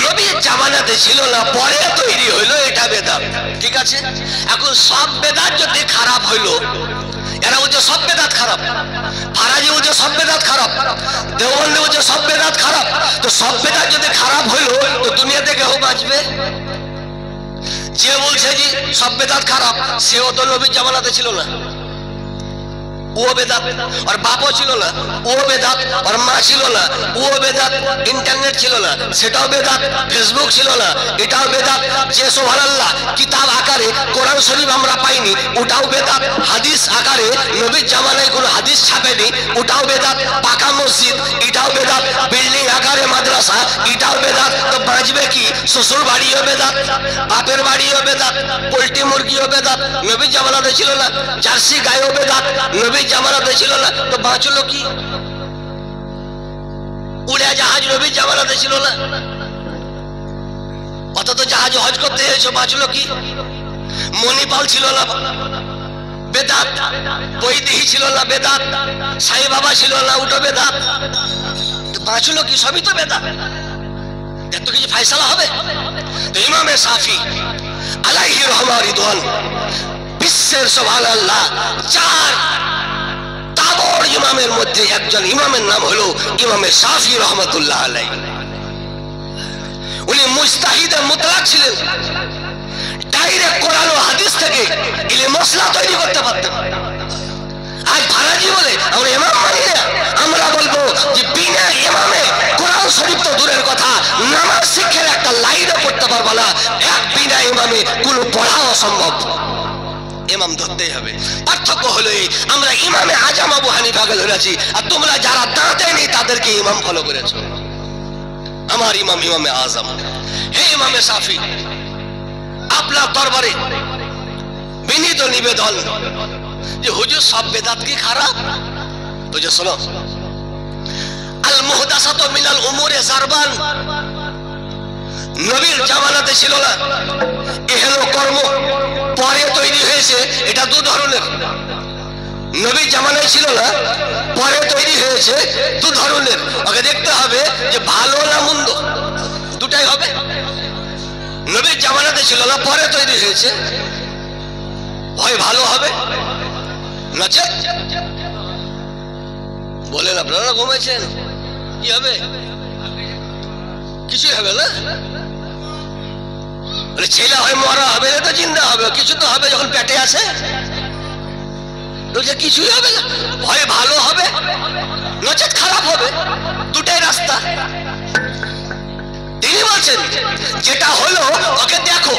নবীর জামানাতে ছিল না, পরে তৈরি হইলো, এটা বেদাত। ঠিক আছে, এখন সব বেদাত যদি খারাপ হইলো, এরা বলছে সব বেদাত খারাপ, ফারাজি বলছে সব বেদাত খারাপ, দেওবন্দি বলছে সব বেদাত খারাপ। তো সব বেদাত যদি খারাপ হইলো, তো দুনিয়াতে কেউ বাঁচবে? যে বলছে যে সব বেদাত খারাপ, সেও তো নবীর জামানাতে ছিল না। वो बेदात और बापो छिलो ना वो बेदात और मा छिलो ना वो बेदात इंटरनेट छिलो ना सेटाও बेदात फेसबुक छिलो ना এটাও বেদাত যে সুবহানাল্লাহ কিতাব আকারে কোরআন শরীফ আমরা পাইনি ওটাও বেদাত হাদিস আকারে নবীর জামানায় কোনো হাদিস ছাপেনি ওটাও বেদাত পাকা মসজিদ এটাও বেদাত বিল্ডিং আকারে মাদ্রাসা এটাও বেদাত তো বাঁচবে কি শ্বশুর বাড়িও বেদাত বাপের বাড়িও বেদাত পোল্ট্রি মুরগিও বেদাত নবীর জামানাতে ছিল না জার্সি গায়ও বেদাত নবীর জামানাতে ছিল না তো বাঁচলো কি উড়ে জাহাজ নবীর জামানাতে ছিল না অথচ জাহাজ হজ করতে এসে বাঁচলো কি মণিপাল ছিল না বেদাত বৈদিহি ছিল না বেদাত সাই বাবা ছিল না উঠো বেদাত তো বাঁচলো কি সবই তো বেদাত এত কিছু ফয়সালা হবে তো ইমামে শাফি আলাইহি রহমা রিদওয়ান বিশ্বের সুবহানাল্লাহ চার তাবড় ইমামের মধ্যে একজন ইমামের নাম হলো ইমামে শাফি রহমাতুল্লাহ আলাইহি উনি মুজতাহিদে মুতলাক ছিলেন ডাইরেক্ট কোরআন ও হাদিস থেকে ইলমে মাসলা তৈরি করতে পারতেন আজ ফারাজি বলে আমরা ইমাম মানি না আমরা বলবো যে বিনা ইমামে কোরআন শরীফ তো দূরের কথা নামাজ শিক্ষার একটা লাইনও পড়তে পারবো না এক বিনা ইমামে কোনো পড়া অসম্ভব ইমাম ধরতেই হবে পার্থক্য হলো এই আমরা ইমামে আজম আবু হানিফা কে ধরেছি আর তোমরা যারা দাঁতে নেই তাদেরকে ইমাম ফলো করেছো আমার ইমাম ইমামে আজম হে ইমামে শাফি আপনার দরবারে বিনীত নিবেদন যে হুজুর সব বেদাত কি খারাপ তো যে শোনো আল মুহদাসাতু মিনাল উমুরে জারবান নবীর জামানাতে ছিল না এহেন কর্ম পরে তৈরি হয়েছে এটা দু ধরনের নবীর জামানায় ছিল না পরে তৈরি হয়েছে দু ধরনের ওকে দেখতে হবে যে ভালো না মন্দ দুটাই হবে নবীর জামানাতে ছিল না পরে তৈরি হয়েছে হয় ভালো হবে নচেত বলেন আপনারা ঘুমাইছেন কি হবে কিছুই হবে না ছেলে হয় মরা হবে না তো জিন্দা হবে কিছু তো হবে যখন পেটে আছে কিছুই হবে না হয় ভালো হবে নচেত খারাপ হবে দুটাই রাস্তা তিনি বলছেন যেটা হলো ওকে দেখো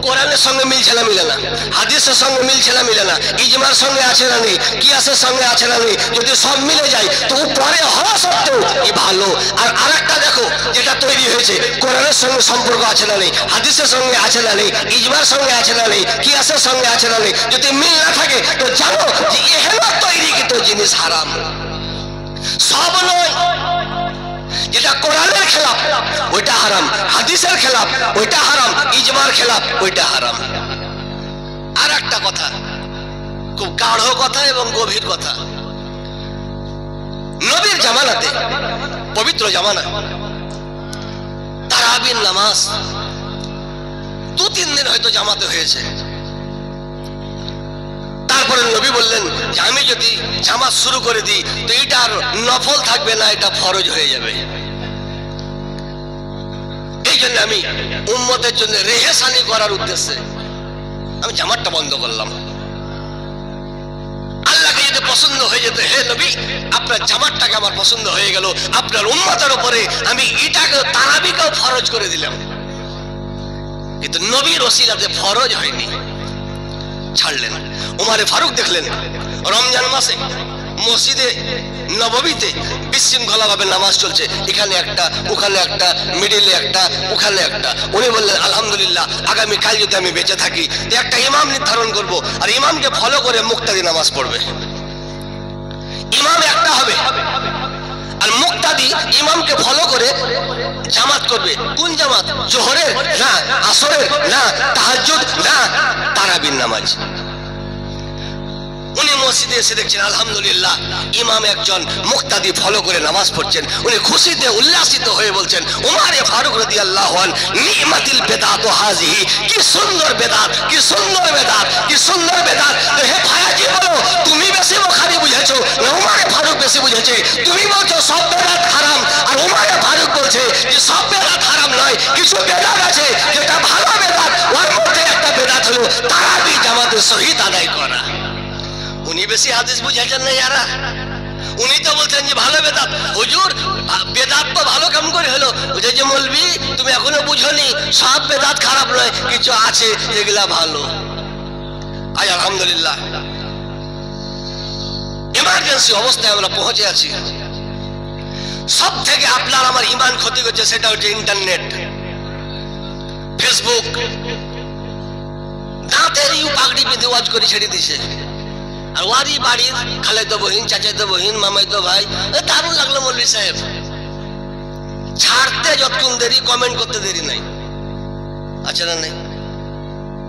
কোরআনের সঙ্গে মিলছে না মিলে না হাদিসের সঙ্গে মিলছে না মিলে না ইজমার সঙ্গে আছে না নেই কিয়াসের সঙ্গে আছে না নেই যদি সব মিলে যায় তো পরে হওয়া সত্ত্বেও এই ভালো আর আরেকটা দেখো যেটা তৈরি হয়েছে কোরআনের সঙ্গে সম্পর্ক আছে না নেই হাদিসের সঙ্গে আছে না নেই ইজমার সঙ্গে আছে না নেই কিয়াসের সঙ্গে আছে না নেই যদি মিল না থাকে তো জানো যে এহেন তৈরিকৃত জিনিস হারাম সব নয় যেটা কোরআনের খেলাফ ওইটা হারাম হাদিসের খেলাফ ওইটা হারাম ইজমার খেলাফ ওইটা হারাম আর একটা কথা খুব গাঢ় কথা এবং গভীর কথা নবীর জামানাতে পবিত্র জামানা তারাবির নামাজ 2-3 দিন হয়তো জামাতে হয়েছে তারপরে নবী বললেন যে আমি যদি জামাত শুরু করে দিই তো এটা আর নফল থাকবে না এটা ফরজ হয়ে যাবে এই জন্য আমি উম্মতের জন্য রেহেসানি করার উদ্দেশ্যে আমি জামাতটা বন্ধ করলাম আল্লাহকে যদি পছন্দ হয়ে যেত হে নবী আপনার জামাতটাকে আমার পছন্দ হয়ে গেল আপনার উম্মতের উপরে আমি এটাকে তারাবিকেও ফরজ করে দিলাম কিন্তু নবীর ওসিলাতে ফরজ হয়নি ছাড়লেন উমারে ফারুক দেখলেন রমজান মাসে মসজিদে নববীতে বিশৃঙ্খলা ভাবে নামাজ চলছে এখানে একটা ওখানে একটা মিডিলে একটা ওখানে একটা উনি বললেন আলহামদুলিল্লাহ আগামী কাল যদি আমি বেঁচে থাকি একটা ইমাম নির্ধারণ করব আর ইমামকে ফলো করে মুক্তাদি নামাজ পড়বে ইমাম একটা হবে আর মুক্তাদি ইমামকে ফলো করে জামাত করবে কোন জামাত জোহরের না আসরের না তাহাজ্জুদ না তারাবির নামাজ উনি মসজিদে এসে দেখছেন আলহামদুলিল্লাহ ইমাম একজন মুক্তাদি ফলো করে নামাজ পড়ছেন উনি খুশিতে উল্লাসিত হয়ে বলছেন উমারে ফারুক রাদিয়াল্লাহু আনহু নি'মাতিল বিদআতু হাযিহি কি সুন্দর বেদাত কি সুন্দর বেদাত কি সুন্দর বেদাত হে ভাইজি বলো তুমি বেশি বুখারী বুঝেছো না উমারে ফারুক বেশি বুঝেছে তুমি বলছো সব বেদাত হারাম আর উমারে ফারুক বলছে যে সব বেদাত হারাম নয় কিছু বেদাত আছে যেটা ভালো বেদাত ওর মধ্যে একটা বেদাত হলো তারাবি জামাতে শহীদ আদায় করা উনি বেশি হাদিস বুঝাইছেন না যারা, উনি তো বলছেন যে ভালো বেদাত। হুজুর বেদাত তো ভালো কাম করে হলো, বুঝে যে মৌলবি তুমি এখনো বুঝোনি, সব বেদাত খারাপ নয়, কিছু আছে যেগুলা ভালো। আজ আলহামদুলিল্লাহ ইমার্জেন্সি অবস্থায় আমরা পৌঁছে আছি। সব থেকে আপনার আমার ইমান ক্ষতি করছে সেটা হচ্ছে ইন্টারনেট, ফেসবুক। দাঁতের ইউ পাগড়ি বেঁধে ওয়াজ করে ছেড়ে দিছে, আর ওয়ারি বাড়ির খালাইতো বহিন, চাচাইতো বহিন, মামাইতো ভাই, দারুণ লাগলো মৌলভী সাহেব। ছাড়তে যতক্ষণ দেরি, কমেন্ট করতে দেরি নাই। আচ্ছা না নাই,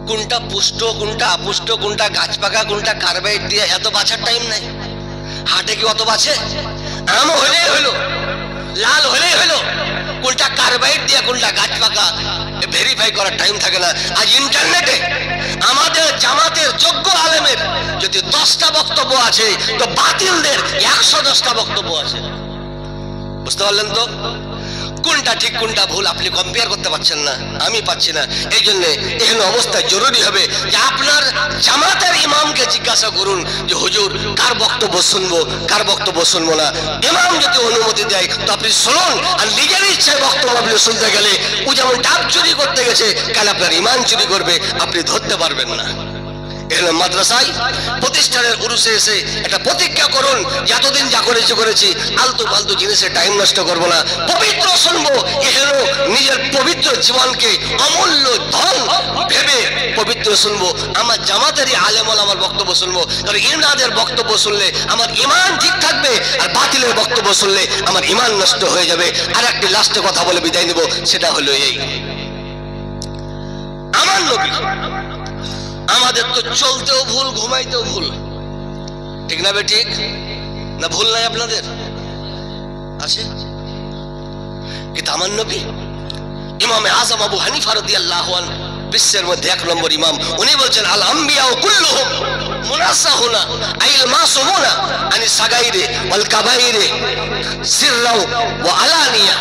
কোনটা পুষ্ট কোনটা আপুষ্ট, কোনটা গাছ পাকা কোনটা কার্বাইড দিয়ে, এত বাছার টাইম নাই। হাটে কি অত বাছে? আম হলেই হলো, লাল হলেই হলো, কোনটা কার্বাইড দিয়ে কোনটা গাছ পাকা ভেরিফাই করার টাইম থাকে না। আজ ইন্টারনেটে আমাদের জামাতের যোগ্য আলেমের যদি 10টা বক্তব্য আছে, তো বাতিলদের 110টা বক্তব্য আছে। বুঝতে পারলেন তো? কোনটা ঠিক কোনটা ভুল আপনি কম্পেয়ার করতে পারছেন না, আমি পাচ্ছি না। এই জন্য এখানে অবস্থা জরুরি হবে যে আপনার জামাতের ইমামকে জিজ্ঞাসা করুন যে হুজুর কার বক্তব্য শুনবো, কার বক্তব্য শুনবো না। ইমাম যদি অনুমতি দেয় তো আপনি শুনুন, আর নিজের ইচ্ছায় বক্তব্য আপনি শুনতে গেলে ও যেমন ডাব চুরি করতে গেছে, কাল আপনার ইমান চুরি করবে, আপনি ধরতে পারবেন না। এখানে মাদ্রাসায় প্রতিষ্ঠানের উরুসে এসে একটা প্রতিজ্ঞা করুন যে এতদিন যা করেছি আলতু ফালতু জিনিসে টাইম নষ্ট করবো না, পবিত্র শুনবো। এখানে নিজের পবিত্র জীবনকে অমূল্য ধন ভেবে পবিত্র শুনবো। আমার জামাতেরই আলেমল আমার বক্তব্য শুনবো, কারণ ইনাদের বক্তব্য শুনলে আমার ইমান ঠিক থাকবে, আর বাতিলের বক্তব্য শুনলে আমার ইমান নষ্ট হয়ে যাবে। আর একটি লাস্টে কথা বলে বিদায় নেব, সেটা হলো এই, আমার নবী আমাদের তো চলতেও ভুল, ঘুমাইতেও ভুল, ঠিক না? ঠিক না? ভুল নাই আপনাদের আছে? কিন্তু আমার নবী ইমামে আযম আবু হানিফা রাদিয়াল্লাহু আনহু বিশ্বের মধ্যে 1 নম্বর ইমাম। উনি বলছেন আল আম্বিয়া কুল্লুহুম মুনাসাহুনা আইল মাসুমুনা আনি সাগাইরে ওয়াল কাবাইরে সিররাও ওয়া আলানিয়া।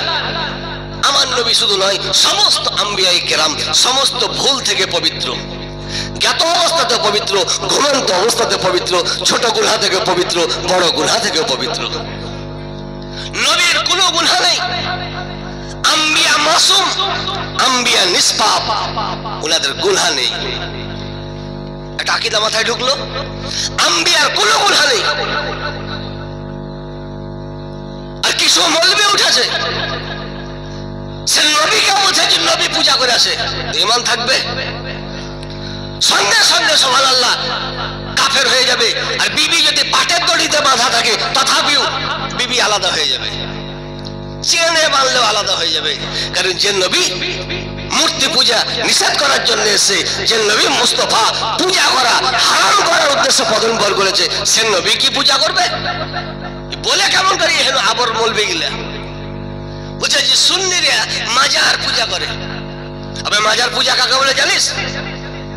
আমার নবী শুধু নয়, সমস্ত আম্বিয়ায়ে কেরাম সমস্ত ভুল থেকে পবিত্র। জ্ঞাত অবস্থাতে পবিত্র, ঘুমন্ত অবস্থাতে পবিত্র, ছোট গুনাহ থেকে পবিত্র, বড় গুনাহ থেকে পবিত্র। নবীর কোনো গুনাহ নেই। আম্বিয়া মাসুম, আম্বিয়া নিষ্পাপ, ওনাদের গুনাহ নেই। এটা আকীদা মাথায় ঢুকলো? আম্বিয়ার কোনো গুনাহ নেই। আর কিছু মৌলবি উঠেছে, সে নবীকে বলছে যে নবী পূজা করে আসে, ঈমান থাকবে? সঙ্গে সঙ্গে সুবহানাল্লাহ কাফের হয়ে যাবে। আর বিবি যদি পাটের দড়িতে বাঁধা থাকে তথাপিও বিবি আলাদা হয়ে যাবে, চেনে বাঁধলেও আলাদা হয়ে যাবে। কারণ যে নবী মূর্তি পূজা নিষেধ করার জন্য এসে, যে নবী মুস্তাফা পূজা করা হারাম করার উদ্দেশ্যে পদনবর করেছে, সে নবী কি পূজা করবে? বলে কেমন করে এখানে আবর মলবে গিলা বুঝে যে সুন্নিরা মাজার পূজা করে। আবে মাজার পূজা কাকে বলে জানিস?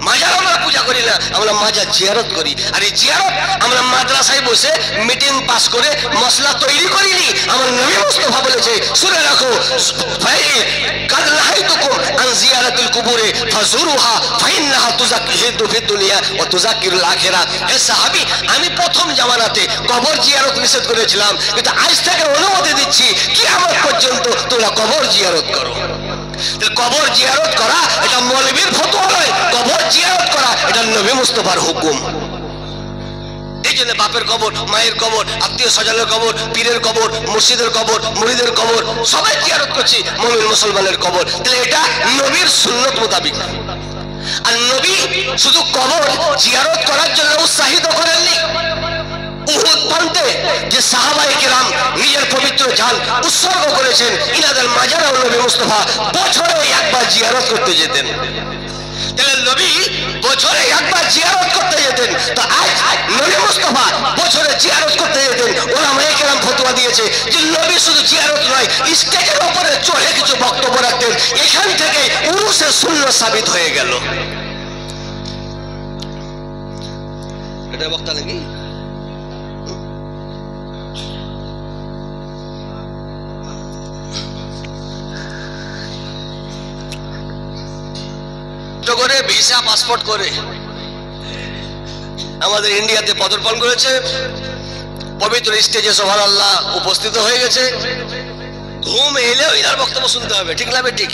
মাজার আমরা পূজা করি না, আমরা মাজার জিয়ারত করি। আর এই জিয়ারত আমরা মাদ্রাসায় বসে মিটিং পাস করে মশলা তৈরি করিনি। আমার নবী মুস্তাফা বলেছে, শুনে রাখো, কাদ নাহাইতুকুম আন জিয়ারাতিল কুবুরে ফাজুরুহা ফাইন্নাহা তুযাক্কিরু ফিদ দুনিয়া ওয়া তুযাক্কিরুল আখিরাহ। হে সাহাবী, আমি প্রথম জামানাতে কবর জিয়ারত নিষেধ করেছিলাম, কিন্তু আজ থেকে অনুমতি দিচ্ছি কিয়ামত পর্যন্ত তোমরা কবর জিয়ারত করো। কবর জিয়ারত করা এটা মৌলবীর ফতোয়া নয়, কবর জিয়ারত করা এটা নবী মুস্তাফার হুকুম। এই জন্য বাপের কবর, মায়ের কবর, আত্মীয় স্বজনের কবর, পীরের কবর, মুর্শিদের কবর, মুরিদের কবর সবাই জিয়ারত করছি, মুমিন মুসলমানের কবর। তাহলে এটা নবীর সুন্নত মোতাবিক। আর নবী শুধু কবর জিয়ারত করার জন্য উৎসাহিত করেননি। উহুদ প্রান্তে যে সাহাবায়ে কেরাম নিজের পবিত্র জান উৎসর্গ করেছেন, ইনাদের মাজারেও নবী মুস্তাফা বছরে একবার জিয়ারত করতে যেতেন। তাহলে নবী বছরে একবার জিয়ারত করতে যেতেন, তো আজ নবী মুস্তাফা বছরে জিয়ারত করতে যেতেন। উলামায়ে কেরাম ফতোয়া দিয়েছে যে নবী শুধু জিয়ারত নয়, স্টেজের উপরে চড়ে কিছু বক্তব্য রাখতেন। এখান থেকে উরুসে সুন্নাত সাবিত হয়ে গেল। এটা বক্তা নাকি? করে ভিসা পাসপোর্ট করে আমাদের ইন্ডিয়াতে পদার্পণ করেছে, পবিত্র স্টেজে সুবহানাল্লাহ উপস্থিত হয়ে গেছে। ঘুম এলেও ইনার বক্তব্য শুনতে হবে, ঠিক না ঠিক?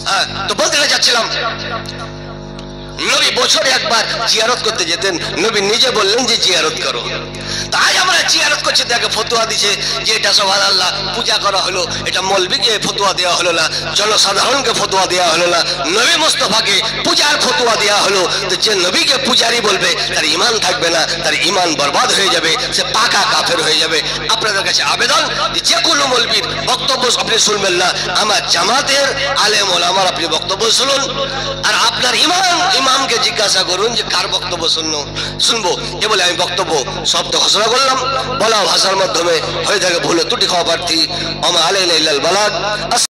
হ্যাঁ, তো বলতে যাচ্ছিলাম, নবী বছরে একবার জিয়ারত করতে যেতেন। নবী নিজে বললেন যে জিয়ারত করো। তাই আমরা জিয়ারত করছি, তাকে ফতোয়া দিছে যে এটা সুবহানাল্লাহ পূজা করা হলো, এটা মৌলবীকে ফতোয়া দেওয়া হলো না, জনসাধারণকে ফতোয়া দেওয়া হলো না, নবী মুস্তাফাকে পূজার ফতোয়া দেওয়া হলো। তো যে নবীকে পূজারি বলবে তার ঈমান থাকবে না, তার ঈমান বরবাদ হয়ে যাবে, সে পাকা কাফের হয়ে যাবে। আপনাদের কাছে আবেদন, যে কোনো মৌলবীর বক্তব্য আপনি শুনবেন না, আমার জামাতের আলেম ওলামার আপনি বক্তব্য শুনুন। আর আপনার ইমামকে জিজ্ঞাসা করুন যে কার বক্তব্য শুনবো। এ বলে আমি বক্তব্য শব্দ ঘোষণা করলাম, বলা ভাষার মাধ্যমে হয়ে থাকে ভুলে ত্রুটি খাওয়া প্রার্থী। আমা আলাইনা ইল্লাল বালাগ।